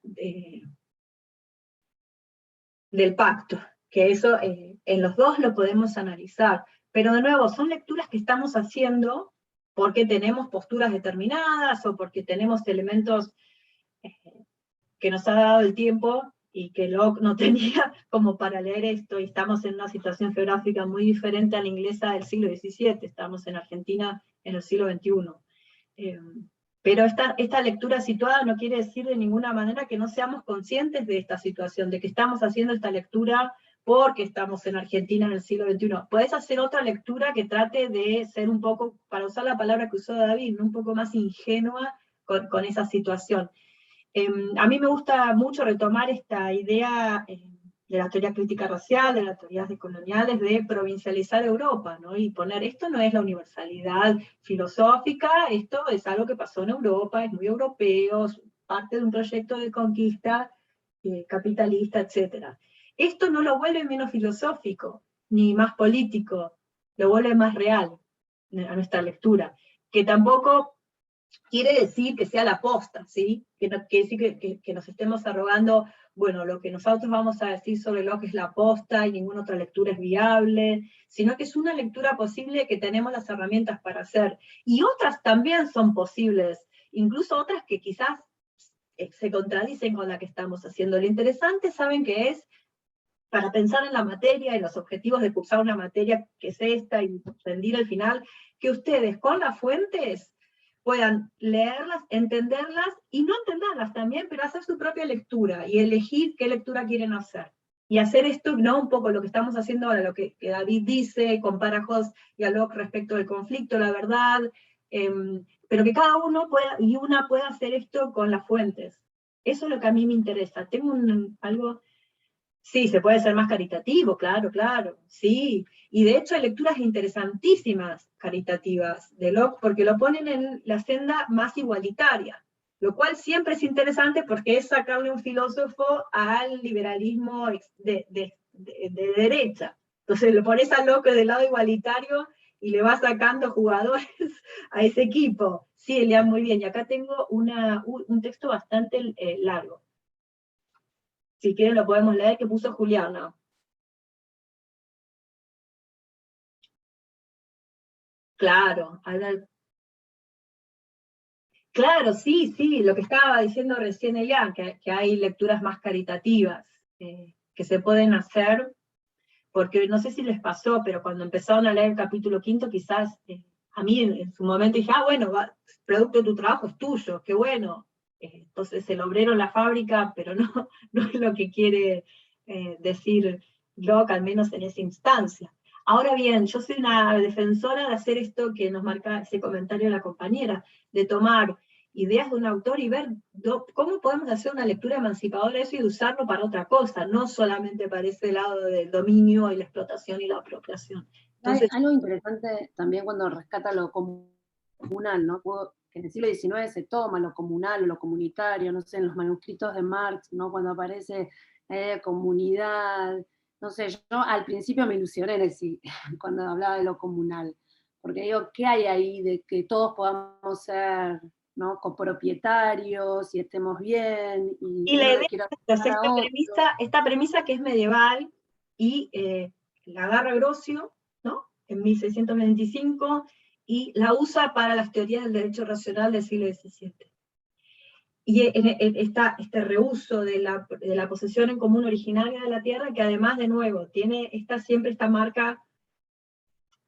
del pacto, que eso en los dos lo podemos analizar. Pero de nuevo, son lecturas que estamos haciendo porque tenemos posturas determinadas, o porque tenemos elementos que nos ha dado el tiempo y que Locke no tenía como para leer esto, y estamos en una situación geográfica muy diferente a la inglesa del siglo XVII, estamos en Argentina en el siglo XXI. Pero esta lectura situada no quiere decir de ninguna manera que no seamos conscientes de esta situación, de que estamos haciendo esta lectura porque estamos en Argentina en el siglo XXI. Podés hacer otra lectura que trate de ser un poco, para usar la palabra que usó David, un poco más ingenua con esa situación. A mí me gusta mucho retomar esta idea de la teoría crítica racial, de las teorías decoloniales, de provincializar Europa, ¿no? Y poner, esto no es la universalidad filosófica, esto es algo que pasó en Europa, es muy europeo, es parte de un proyecto de conquista capitalista, etc. Esto no lo vuelve menos filosófico, ni más político, lo vuelve más real a nuestra lectura, que tampoco quiere decir que sea la posta, ¿sí? Que no quiere decir que nos estemos arrogando, bueno, lo que nosotros vamos a decir sobre lo que es la posta y ninguna otra lectura es viable, sino que es una lectura posible que tenemos las herramientas para hacer. Y otras también son posibles, incluso otras que quizás se contradicen con la que estamos haciendo. Lo interesante, ¿saben qué es? Para pensar en la materia, en los objetivos de cursar una materia que es esta y rendir al final, que ustedes con las fuentes puedan leerlas, entenderlas, y no entenderlas también, pero hacer su propia lectura, y elegir qué lectura quieren hacer. Y hacer esto, no un poco lo que estamos haciendo ahora, lo que David dice, compara a Hobbes y a Locke respecto del conflicto, la verdad, pero que cada uno pueda hacer esto con las fuentes. Eso es lo que a mí me interesa. Tengo algo... Sí, se puede ser más caritativo, claro, sí. Y de hecho hay lecturas interesantísimas caritativas de Locke, porque lo ponen en la senda más igualitaria, lo cual siempre es interesante porque es sacarle un filósofo al liberalismo de derecha. Entonces lo pones a Locke del lado igualitario y le vas sacando jugadores a ese equipo. Sí, Elian, muy bien. Y acá tengo un texto bastante largo. Si quieren lo podemos leer, que puso Juliana. Claro, claro, sí, lo que estaba diciendo recién Elian, que hay lecturas más caritativas que se pueden hacer, porque no sé si les pasó, pero cuando empezaron a leer el capítulo 5, quizás a mí en su momento dije, bueno, producto de tu trabajo es tuyo, qué bueno. Entonces el obrero en la fábrica, pero no es lo que quiere decir Locke, al menos en esa instancia. Ahora bien, yo soy una defensora de hacer esto que nos marca ese comentario de la compañera, de tomar ideas de un autor y ver cómo podemos hacer una lectura emancipadora de eso y usarlo para otra cosa, no solamente para ese lado del dominio y la explotación y la apropiación. Entonces, hay algo interesante también cuando rescata lo comunal, ¿no? Que en el siglo XIX se toma lo comunal o lo comunitario, no sé, en los manuscritos de Marx, ¿no? Cuando aparece comunidad, no sé, yo al principio me ilusioné cuando hablaba de lo comunal, porque digo, ¿qué hay ahí de que todos podamos ser, ¿no?, copropietarios y estemos bien? Y la idea es esta premisa que es medieval y la agarra Grocio, ¿no?, en 1625, y la usa para las teorías del derecho racional del siglo XVII. Y está este reuso de la posesión en común originaria de la tierra, que además, de nuevo, tiene siempre esta marca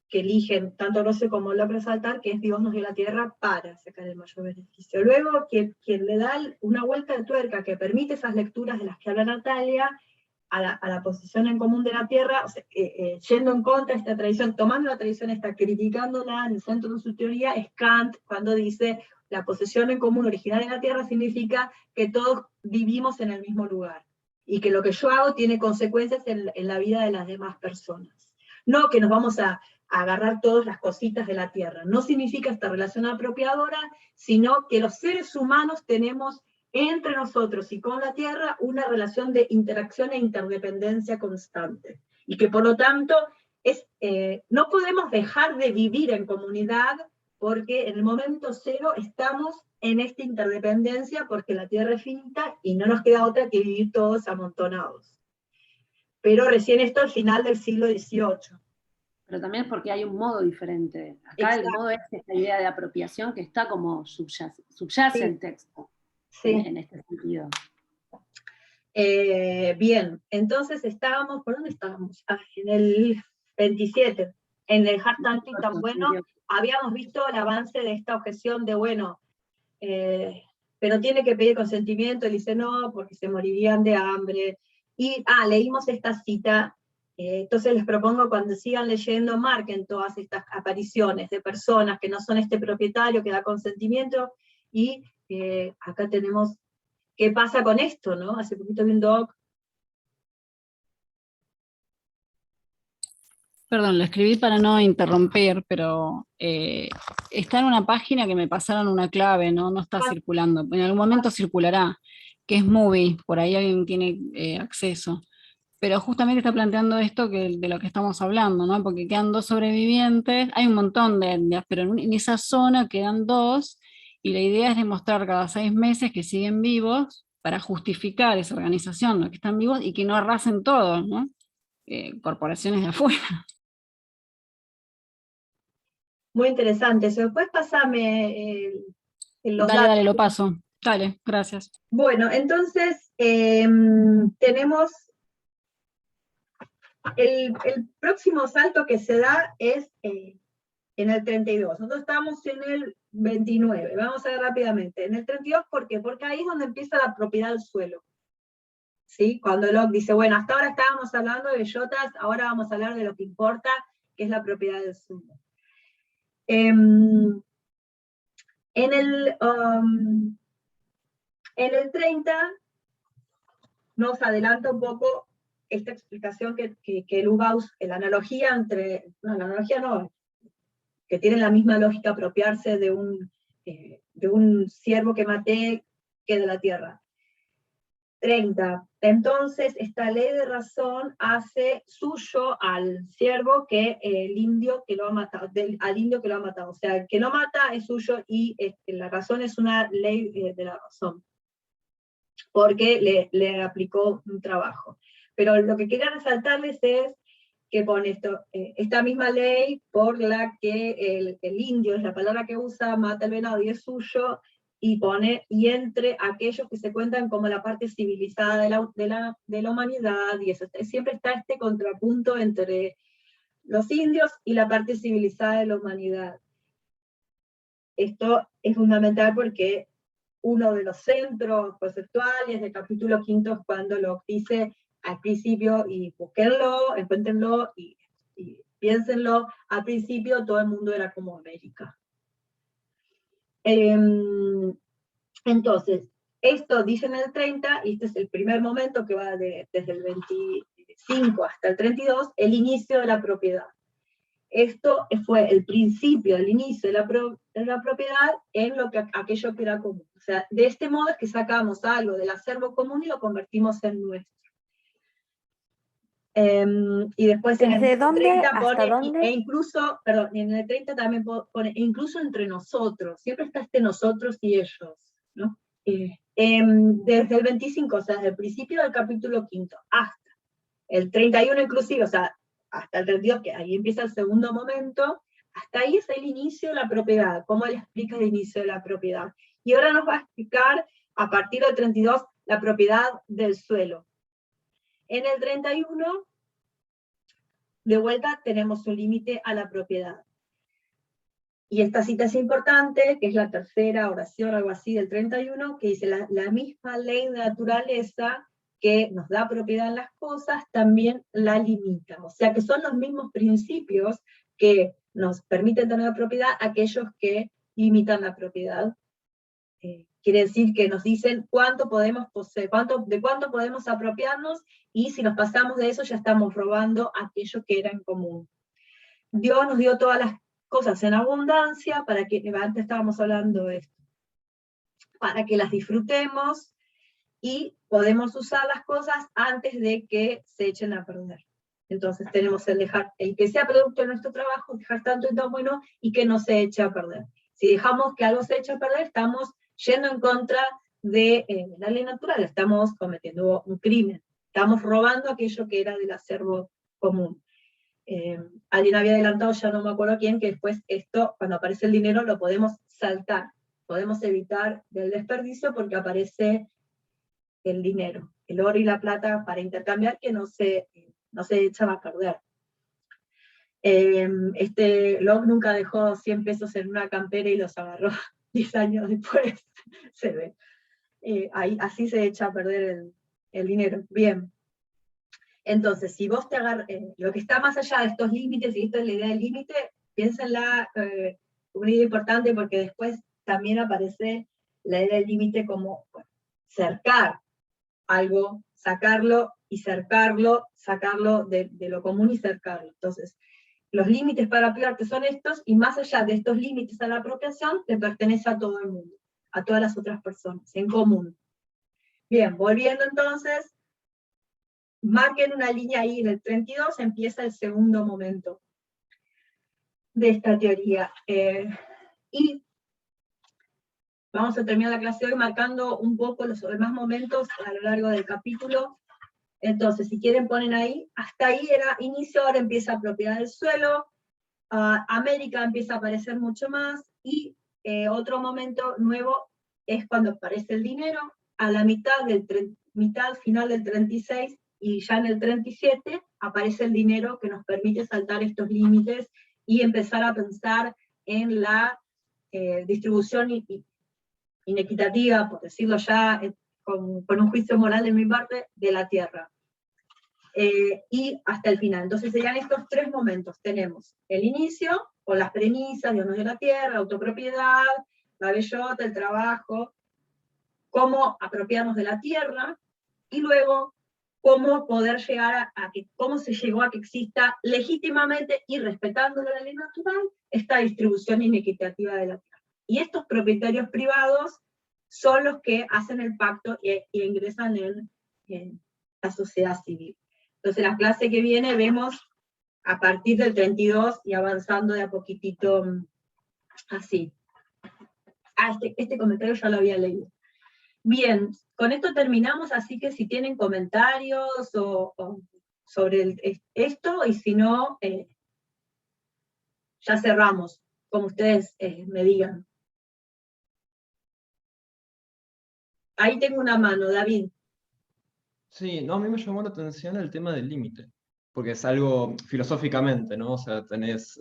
que eligen tanto Grocio como Locke resaltar, que es Dios nos dio la tierra para sacar el mayor beneficio. Luego, quien le da una vuelta de tuerca que permite esas lecturas de las que habla Natalia, a la posesión en común de la tierra, o sea, yendo en contra de esta tradición, tomando la tradición, está criticándola en el centro de su teoría, es Kant, cuando dice la posesión en común original de la tierra significa que todos vivimos en el mismo lugar, y que lo que yo hago tiene consecuencias en la vida de las demás personas. No que nos vamos a agarrar todas las cositas de la tierra. No significa esta relación apropiadora, sino que los seres humanos tenemos entre nosotros y con la tierra una relación de interacción e interdependencia constante. Y que por lo tanto no podemos dejar de vivir en comunidad, porque en el momento cero estamos en esta interdependencia, porque la tierra es finita y no nos queda otra que vivir todos amontonados. Pero recién esto al final del siglo XVIII. Pero también es porque hay un modo diferente. Acá el modo es esta idea de apropiación que está como subyace el texto, en este sentido. Bien, entonces estábamos, ¿por dónde estábamos? En el 27, en el hashtag tan bueno, habíamos visto el avance de esta objeción de, bueno, pero tiene que pedir consentimiento, él dice no, porque se morirían de hambre, y leímos esta cita, entonces les propongo cuando sigan leyendo, marquen todas estas apariciones de personas que no son este propietario que da consentimiento, y acá tenemos qué pasa con esto, ¿no? Hace poquito vi un doc. Perdón, lo escribí para no interrumpir, pero está en una página que me pasaron una clave, ¿no? No está circulando. En algún momento circulará, que es Movie, por ahí alguien tiene acceso. Pero justamente está planteando esto de lo que estamos hablando, ¿no? Porque quedan 2 sobrevivientes, hay un montón de etnias, pero en esa zona quedan 2, y la idea es demostrar cada 6 meses que siguen vivos para justificar esa organización, ¿no? Que están vivos y que no arrasen todo, ¿no? Corporaciones de afuera. Muy interesante. Si después pasame los datos. Dale, lo paso. Dale, gracias. Bueno, entonces tenemos el próximo salto que se da es en el 32. Nosotros estamos en el 29. Vamos a ver rápidamente. En el 32, ¿por qué? Porque ahí es donde empieza la propiedad del suelo. ¿Sí? Cuando Locke dice, bueno, hasta ahora estábamos hablando de bellotas, ahora vamos a hablar de lo que importa, que es la propiedad del suelo. En el 30 nos adelanta un poco esta explicación que Lubausz, la analogía entre, no, la analogía no, que tiene la misma lógica apropiarse de un ciervo que maté que de la tierra. 30. Entonces, esta ley de razón hace suyo al ciervo que el indio que lo ha matado, al indio que lo ha matado. O sea, el que no mata es suyo y la razón es una ley de la razón, porque le aplicó un trabajo. Pero lo que quería resaltarles es que pone esto, esta misma ley por la que el indio, es la palabra que usa, mata el venado y es suyo, y pone, y entre aquellos que se cuentan como la parte civilizada de la humanidad, y eso, siempre está este contrapunto entre los indios y la parte civilizada de la humanidad. Esto es fundamental porque uno de los centros conceptuales del capítulo 5 es cuando lo dice al principio, y búsquenlo, encuéntrenlo, y piénsenlo, al principio todo el mundo era como América. Entonces, esto dice en el 30, y este es el primer momento que va desde el 25 hasta el 32, el inicio de la propiedad. Esto fue el principio, el inicio de la propiedad en aquello que era común. O sea, de este modo es que sacamos algo del acervo común y lo convertimos en nuestro. Y después en el 30 pone, e incluso, perdón, en el 30 también pone, e incluso entre nosotros, siempre está este nosotros y ellos, ¿no? Desde el 25, o sea, desde el principio del capítulo 5 hasta el 31 inclusive, o sea, hasta el 32, que ahí empieza el segundo momento, hasta ahí es el inicio de la propiedad, cómo él explica el inicio de la propiedad. Y ahora nos va a explicar, a partir del 32, la propiedad del suelo. En el 31, de vuelta, tenemos un límite a la propiedad. Y esta cita es importante, que es la tercera oración, algo así, del 31, que dice, la misma ley de naturaleza que nos da propiedad en las cosas, también la limita. O sea que son los mismos principios que nos permiten tener propiedad, aquellos que limitan la propiedad. Quiere decir que nos dicen cuánto podemos poseer, de cuánto podemos apropiarnos, y si nos pasamos de eso ya estamos robando aquello que era en común. Dios nos dio todas las cosas en abundancia, para que, antes estábamos hablando de esto, para que las disfrutemos, y podemos usar las cosas antes de que se echen a perder. Entonces tenemos el que sea producto de nuestro trabajo, dejar tanto y tan bueno, y que no se eche a perder. Si dejamos que algo se eche a perder, estamos yendo en contra de la ley natural, estamos cometiendo un crimen, estamos robando aquello que era del acervo común. Alguien había adelantado, ya no me acuerdo quién, que después esto, cuando aparece el dinero, lo podemos saltar, podemos evitar del desperdicio porque aparece el dinero, el oro y la plata para intercambiar, que no se echan a perder. Locke nunca dejó 100 pesos en una campera y los agarró 10 años después, se ve. Así se echa a perder el dinero. Bien. Entonces, si vos te agarras, lo que está más allá de estos límites, y esto es la idea del límite, piénsenla como una idea importante, porque después también aparece la idea del límite como cercar algo, sacarlo y cercarlo, sacarlo de lo común y cercarlo. Entonces, los límites para apropiarte son estos, y más allá de estos límites a la apropiación, le pertenece a todo el mundo, a todas las otras personas, en común. Bien, volviendo entonces, marquen una línea ahí, en el 32 empieza el segundo momento de esta teoría. Y vamos a terminar la clase hoy marcando un poco los demás momentos a lo largo del capítulo. Entonces, si quieren ponen ahí, hasta ahí era inicio, ahora empieza a propiedad del suelo, América empieza a aparecer mucho más, y otro momento nuevo es cuando aparece el dinero, a la mitad final del 36, y ya en el 37 aparece el dinero que nos permite saltar estos límites y empezar a pensar en la distribución inequitativa, por decirlo ya, con un juicio moral de mi parte, de la tierra. Y hasta el final. Entonces serían estos tres momentos. Tenemos el inicio, con las premisas, Dios nos dio la tierra, la autopropiedad, la bellota, el trabajo, cómo apropiarnos de la tierra, y luego cómo poder llegar cómo se llegó a que exista legítimamente y respetando la ley natural esta distribución inequitativa de la tierra. Y estos propietarios privados son los que hacen el pacto y ingresan en la sociedad civil. Entonces, la clase que viene vemos a partir del 32 y avanzando de a poquitito así. Este comentario ya lo había leído. Bien, con esto terminamos, así que si tienen comentarios sobre esto, y si no, ya cerramos, como ustedes me digan. Ahí tengo una mano, David. Sí, no, a mí me llamó la atención el tema del límite, porque es algo filosóficamente, ¿no? O sea, tenés,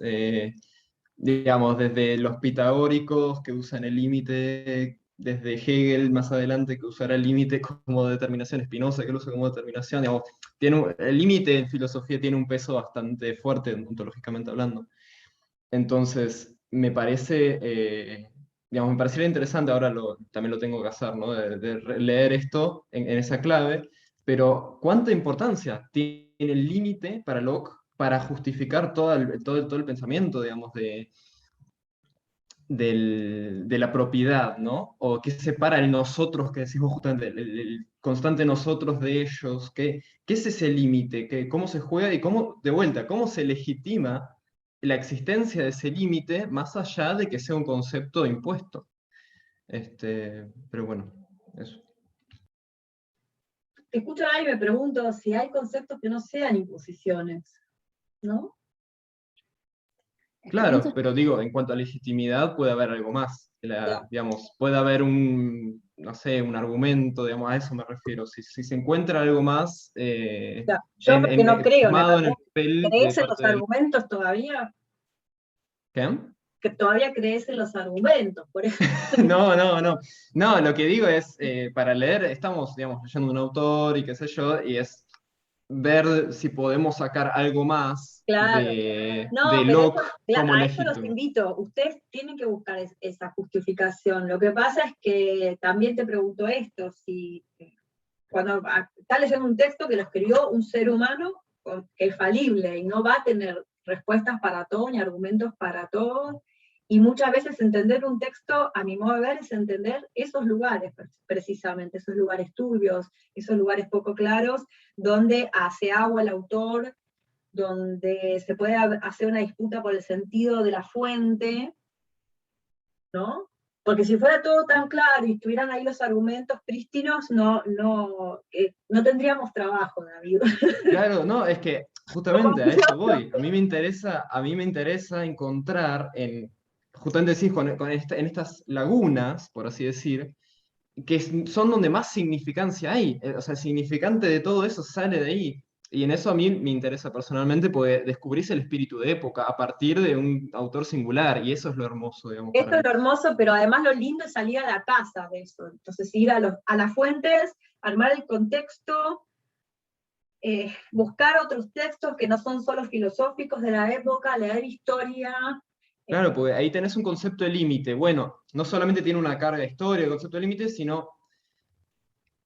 digamos, desde los pitagóricos que usan el límite, desde Hegel más adelante que usará el límite como determinación, Spinoza que lo usa como determinación, digamos, el límite en filosofía tiene un peso bastante fuerte, ontológicamente hablando. Entonces, me parece, digamos, me parecería interesante, ahora también lo tengo que hacer, ¿no? De leer esto en esa clave, pero ¿cuánta importancia tiene el límite para Locke para justificar todo el pensamiento, digamos, de la propiedad, ¿no? O qué separa el nosotros que decimos justamente, el constante nosotros de ellos, ¿qué es ese límite? ¿Cómo se juega y cómo, de vuelta, cómo se legitima la existencia de ese límite más allá de que sea un concepto impuesto? Pero bueno, eso. Te escucho ahí y me pregunto si hay conceptos que no sean imposiciones, ¿no? Claro, pero digo, en cuanto a legitimidad puede haber algo más. Digamos, puede haber no sé, un argumento, digamos, a eso me refiero. Si se encuentra algo más yo porque no creo, tomado en el papel ¿crees de en los parte argumentos todavía? ¿Qué? Que todavía crees en los argumentos, por ejemplo. No, lo que digo es, para leer, estamos, digamos, leyendo un autor y qué sé yo, y es ver si podemos sacar algo más de Locke como a eso los legítimo. invito. Ustedes tienen que buscar esa justificación. Lo que pasa es que también te pregunto esto, si cuando estás leyendo un texto que lo escribió un ser humano que es falible y no va a tener respuestas para todo ni argumentos para todo, y muchas veces entender un texto, a mi modo de ver, es entender esos lugares, precisamente, esos lugares turbios, esos lugares poco claros, donde hace agua el autor, donde se puede hacer una disputa por el sentido de la fuente, ¿no? Porque si fuera todo tan claro y estuvieran ahí los argumentos prístinos, no tendríamos trabajo, David. Claro, no, es que justamente a eso voy. A mí me interesa encontrar justamente decís, en estas lagunas, por así decir, son donde más significancia hay. O sea, el significante de todo eso sale de ahí. Y en eso a mí me interesa personalmente, porque descubrís el espíritu de época a partir de un autor singular, y eso es lo hermoso, digamos, Esto para es mí. lo hermoso, pero además lo lindo es salir a la casa de eso. Entonces ir a las fuentes, armar el contexto, buscar otros textos que no son solo filosóficos de la época, leer historia. Claro, porque ahí tenés un concepto de límite. Bueno, no solamente tiene una carga de historia, el concepto de límite, sino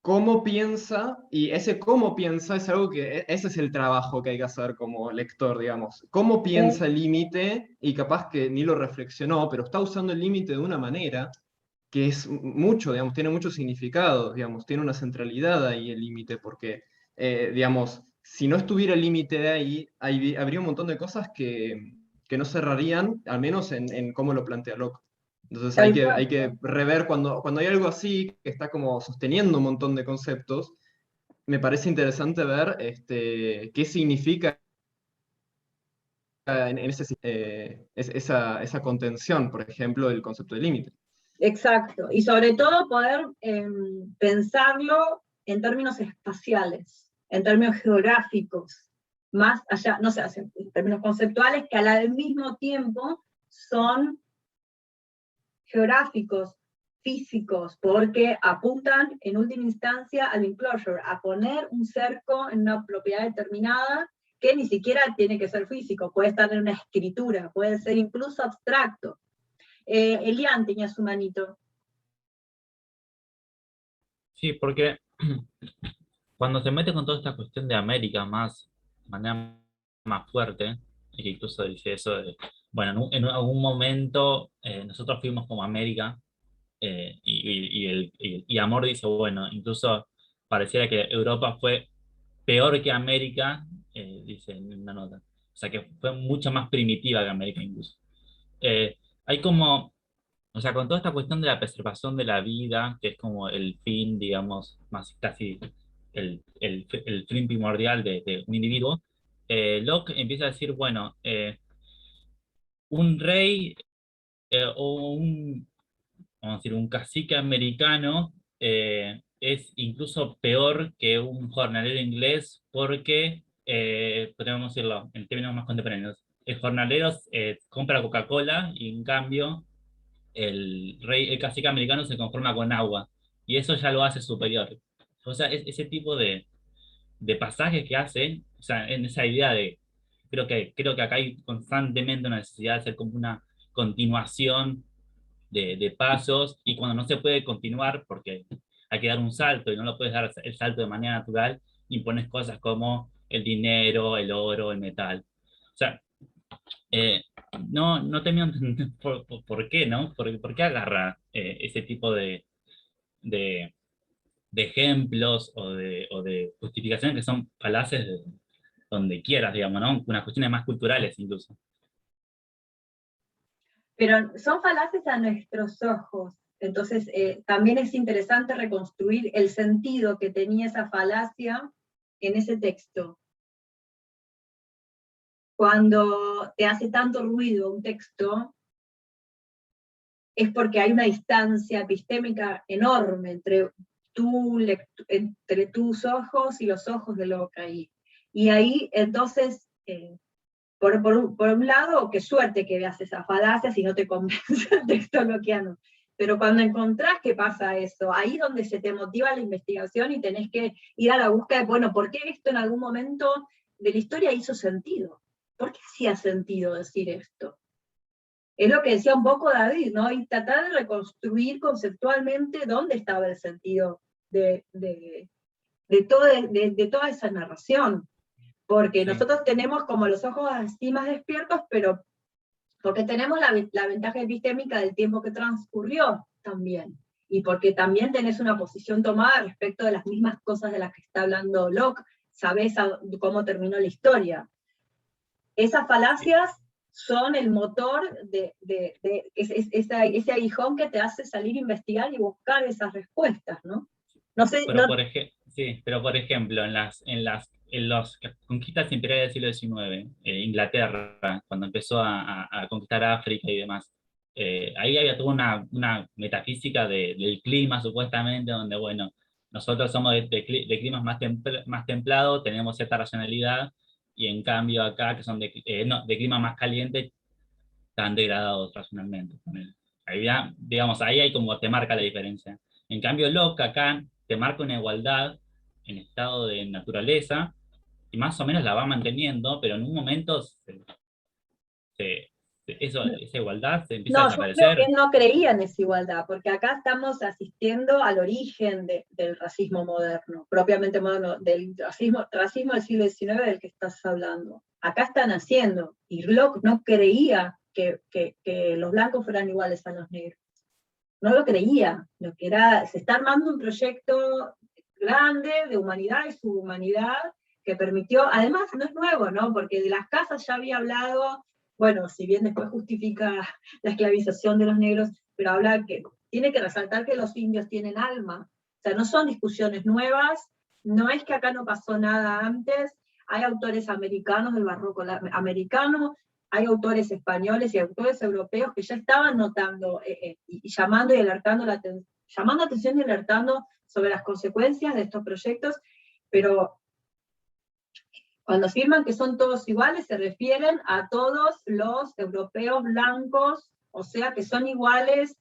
cómo piensa, y ese cómo piensa es algo ese es el trabajo que hay que hacer como lector, digamos. Cómo piensa el límite, y capaz que ni lo reflexionó, pero está usando el límite de una manera que es mucho, digamos, tiene mucho significado, digamos, tiene una centralidad ahí el límite, porque, digamos, si no estuviera el límite de ahí, habría un montón de cosas que no cerrarían, al menos en cómo lo plantea Locke. Entonces hay que rever cuando hay algo así que está como sosteniendo un montón de conceptos, me parece interesante ver qué significa esa contención, por ejemplo, del concepto de límite. Exacto, y sobre todo poder pensarlo en términos espaciales, en términos geográficos, más allá, no sé, en términos conceptuales que al mismo tiempo son geográficos, físicos, porque apuntan en última instancia al enclosure, a poner un cerco en una propiedad determinada que ni siquiera tiene que ser físico, puede estar en una escritura, puede ser incluso abstracto. Elian tenía su manito. Sí, porque cuando se mete con toda esta cuestión de América de manera más fuerte, y que incluso dice eso de, bueno, en algún momento nosotros fuimos como América, y Amor dice, bueno, incluso pareciera que Europa fue peor que América, dice en una nota. O sea, que fue mucho más primitiva que América incluso. Hay como, o sea, con toda esta cuestión de la preservación de la vida, que es como el fin, digamos, más casi el fin primordial de un individuo, Locke empieza a decir, bueno, un rey o vamos a decir, un cacique americano es incluso peor que un jornalero inglés porque, podríamos decirlo en términos más contemporáneos, el jornalero compra Coca-Cola y en cambio el cacique americano se conforma con agua y eso ya lo hace superior. O sea, ese tipo de pasajes que hace, o sea, en esa idea de, creo que acá hay constantemente una necesidad de hacer como una continuación de pasos, y cuando no se puede continuar porque hay que dar un salto y no lo puedes dar el salto de manera natural, impones cosas como el dinero, el oro, el metal. O sea, eh, no termino de entender por qué, ¿no? ¿Por qué agarra ese tipo de, de ejemplos o de justificaciones que son falaces donde quieras, digamos, ¿no? Unas cuestiones más culturales incluso. Pero son falaces a nuestros ojos. Entonces, también es interesante reconstruir el sentido que tenía esa falacia en ese texto. Cuando te hace tanto ruido un texto, es porque hay una distancia epistémica enorme entre tus ojos y los ojos de Locke. Y ahí, entonces, por un lado, qué suerte que veas esa falacia si no te convence el texto lockeano. Pero cuando encontrás que pasa eso, ahí donde se te motiva la investigación y tenés que ir a la búsqueda de, bueno, ¿por qué esto en algún momento de la historia hizo sentido? ¿Por qué hacía sentido decir esto? Es lo que decía un poco David, ¿no? Y tratar de reconstruir conceptualmente dónde estaba el sentido de toda esa narración. Porque nosotros tenemos como los ojos así más despiertos, pero porque tenemos la ventaja epistémica del tiempo que transcurrió también, y porque también tenés una posición tomada respecto de las mismas cosas de las que está hablando Locke, sabés cómo terminó la historia. Esas falacias son el motor ese aguijón que te hace salir a investigar y buscar esas respuestas, ¿no? No sé, Pero pero por ejemplo, en las conquistas imperiales del siglo XIX, Inglaterra, cuando empezó a conquistar África y demás, ahí había toda una metafísica del clima, supuestamente, donde, bueno, nosotros somos de climas más templados, tenemos cierta racionalidad, y en cambio acá, que son de clima más caliente, están degradados racionalmente. Ahí, digamos, ahí hay como te marca la diferencia. En cambio, Locke acá te marca una igualdad en estado de naturaleza, y más o menos la va manteniendo, pero en un momento esa igualdad se empieza a No, yo creo desaparecer. que él no creía en esa igualdad, porque acá estamos asistiendo al origen del racismo moderno, propiamente moderno, del racismo del siglo XIX del que estás hablando. Acá está naciendo, y Locke no creía que los blancos fueran iguales a los negros. No lo creía. Lo que era, se está armando un proyecto grande de humanidad y subhumanidad que permitió, además no es nuevo, ¿no? Porque de las casas ya había hablado. Bueno, si bien después justifica la esclavización de los negros, pero habla que tiene que resaltar que los indios tienen alma. O sea, no son discusiones nuevas, no es que acá no pasó nada antes, hay autores americanos del barroco americano, hay autores españoles y autores europeos que ya estaban notando y llamando y alertando llamando atención y alertando sobre las consecuencias de estos proyectos, pero cuando afirman que son todos iguales, se refieren a todos los europeos blancos, o sea, que son iguales,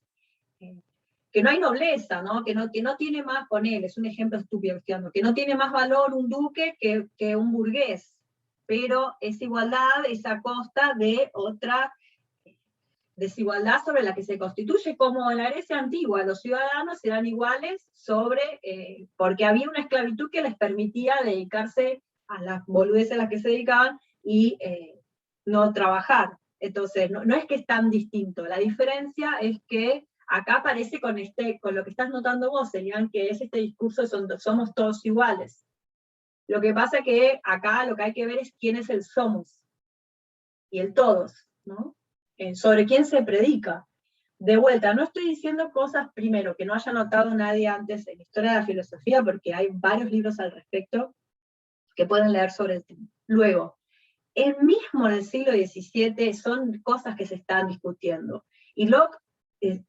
que no hay nobleza, ¿no? Que no tiene más, ponele, es un ejemplo estúpido, que no tiene más valor un duque que un burgués, pero esa igualdad es a costa de otra desigualdad sobre la que se constituye, como en la Grecia antigua, los ciudadanos eran iguales porque había una esclavitud que les permitía dedicarse a las boludeces a las que se dedicaban y no trabajar. Entonces, no es que es tan distinto, la diferencia es que acá aparece con lo que estás notando vos, Elian, que es este discurso de somos todos iguales. Lo que pasa es que acá lo que hay que ver es quién es el somos y el todos, ¿no? Sobre quién se predica. De vuelta, no estoy diciendo cosas, primero, que no haya notado nadie antes en la historia de la filosofía, porque hay varios libros al respecto que pueden leer sobre el tema. Luego, el mismo del siglo XVII son cosas que se están discutiendo. Y Locke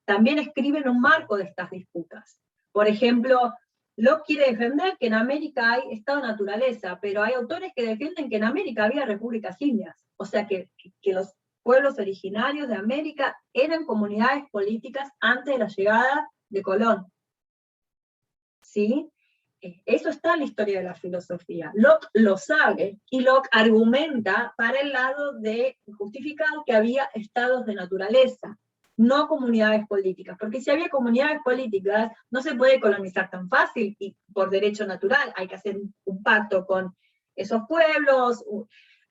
también escribe en un marco de estas disputas. Por ejemplo, Locke quiere defender que en América hay estado de naturaleza, pero hay autores que defienden que en América había repúblicas indias. O sea que los pueblos originarios de América eran comunidades políticas antes de la llegada de Colón. ¿Sí? Eso está en la historia de la filosofía. Locke lo sabe, y Locke argumenta para el lado de justificar que había estados de naturaleza, no comunidades políticas, porque si había comunidades políticas, no se puede colonizar tan fácil y por derecho natural, hay que hacer un pacto con esos pueblos,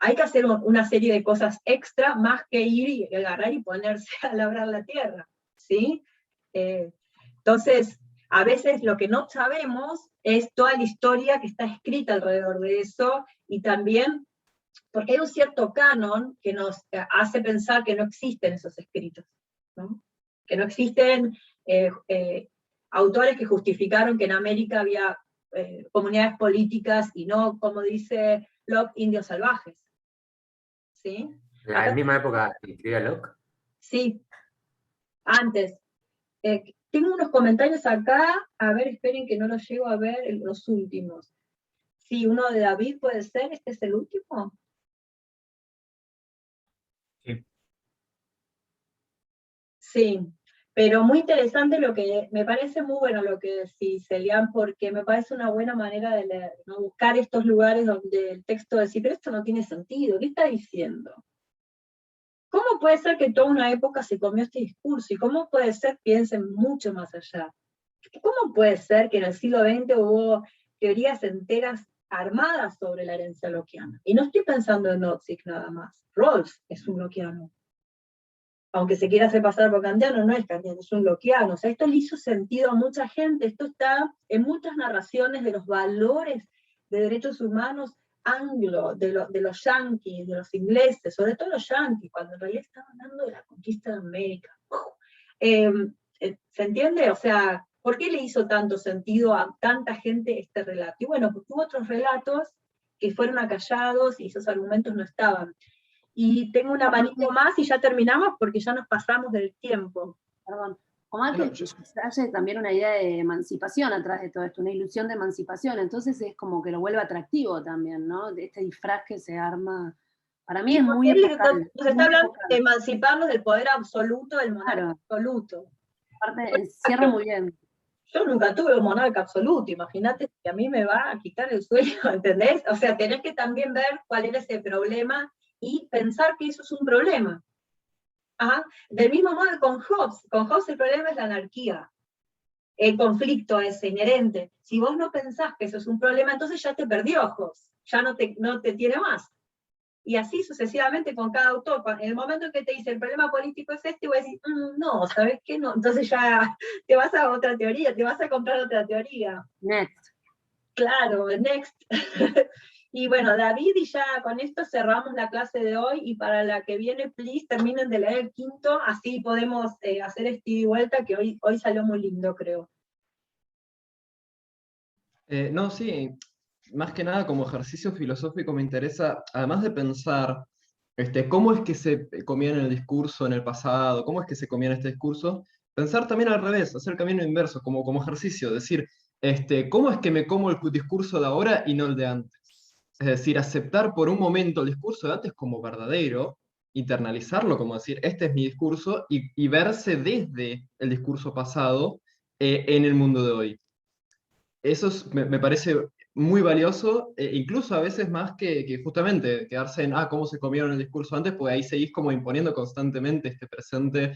hay que hacer una serie de cosas extra, más que ir y agarrar y ponerse a labrar la tierra, ¿sí? Entonces, a veces lo que no sabemos es toda la historia que está escrita alrededor de eso, y también porque hay un cierto canon que nos hace pensar que no existen esos escritos, ¿no? Que no existen autores que justificaron que en América había comunidades políticas y no, como dice Locke, indios salvajes. ¿Sí? ¿En la misma época que escribía Locke? Sí, antes. Tengo unos comentarios acá, a ver, esperen que no los llego a ver los últimos. Sí, uno de David puede ser, ¿este es el último? Sí. Sí, pero muy interesante me parece muy bueno lo que decís, Elian, porque me parece una buena manera de leer, ¿no? Buscar estos lugares donde el texto decir, pero esto no tiene sentido, ¿qué está diciendo? ¿Cómo puede ser que toda una época se comió este discurso? ¿Y cómo puede ser, piensen mucho más allá, cómo puede ser que en el siglo XX hubo teorías enteras armadas sobre la herencia lockeana? Y no estoy pensando en Nozick nada más. Rawls es un lockeano. Aunque se quiera hacer pasar por kantiano, no es kantiano, es un lockeano. O sea, esto le hizo sentido a mucha gente. Esto está en muchas narraciones de los valores de derechos humanos anglo, de los yanquis, de los ingleses, sobre todo los yanquis, cuando en realidad estaban hablando de la conquista de América. ¿Se entiende? O sea, ¿por qué le hizo tanto sentido a tanta gente este relato? Y bueno, porque hubo otros relatos que fueron acallados y esos argumentos no estaban. Y tengo una manito más y ya terminamos porque ya nos pasamos del tiempo. Perdón. Como que hay también una idea de emancipación atrás de todo esto, una ilusión de emancipación, entonces es como que lo vuelve atractivo también, ¿no? De este disfraz que se arma, para mí es muy epocal. Nos está hablando de emanciparnos del poder absoluto, del monarca absoluto. Aparte, cierra muy bien. Yo nunca tuve un monarca absoluto, imagínate que a mí me va a quitar el sueño, ¿entendés? O sea, tenés que también ver cuál era ese problema y pensar que eso es un problema. Ajá. Del mismo modo con Hobbes el problema es la anarquía, el conflicto es inherente. Si vos no pensás que eso es un problema, entonces ya te perdió Hobbes, ya no te tiene más. Y así sucesivamente con cada autor. En el momento en que te dice el problema político es este, voy a decir, no, ¿sabes qué? No. Entonces ya te vas a otra teoría, te vas a comprar otra teoría. Next. Claro, next. Y bueno, David, y ya con esto cerramos la clase de hoy, y para la que viene, please, terminen de leer el quinto, así podemos hacer ida y vuelta, que hoy salió muy lindo, creo. No, sí, más que nada como ejercicio filosófico me interesa, además de pensar cómo es que se comían el discurso en el pasado, cómo es que se comían este discurso, pensar también al revés, hacer el camino inverso, como ejercicio, decir, ¿cómo es que me como el discurso de ahora y no el de antes? Es decir, aceptar por un momento el discurso de antes como verdadero, internalizarlo como decir, este es mi discurso, y verse desde el discurso pasado en el mundo de hoy. Eso me parece muy valioso, incluso a veces más que justamente quedarse en, cómo se comieron el discurso antes, porque ahí seguís como imponiendo constantemente este presente.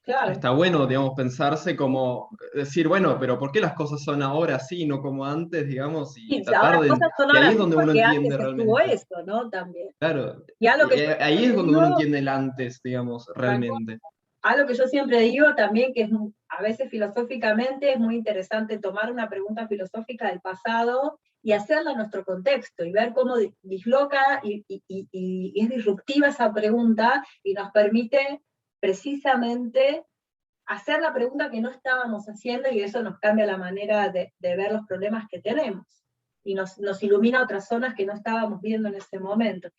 Claro. Está bueno, digamos, pensarse como, decir, bueno, pero ¿por qué las cosas son ahora así, no como antes, digamos? Y Sí, tratar ahora de... las cosas son Y ahí ahora es donde uno porque entiende antes estuvo realmente. eso, ¿no? También. Claro, Y algo que ahí es donde digo, uno entiende el antes, digamos, realmente. algo que yo siempre digo también, que es a veces filosóficamente es muy interesante tomar una pregunta filosófica del pasado y hacerla en nuestro contexto, y ver cómo disloca y es disruptiva esa pregunta, y nos permite precisamente hacer la pregunta que no estábamos haciendo, y eso nos cambia la manera de ver los problemas que tenemos, y nos ilumina otras zonas que no estábamos viendo en ese momento.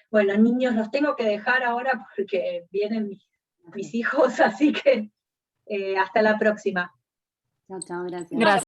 Bueno, niños, los tengo que dejar ahora porque vienen mis hijos, así que hasta la próxima. Chao, chao, gracias. Gracias.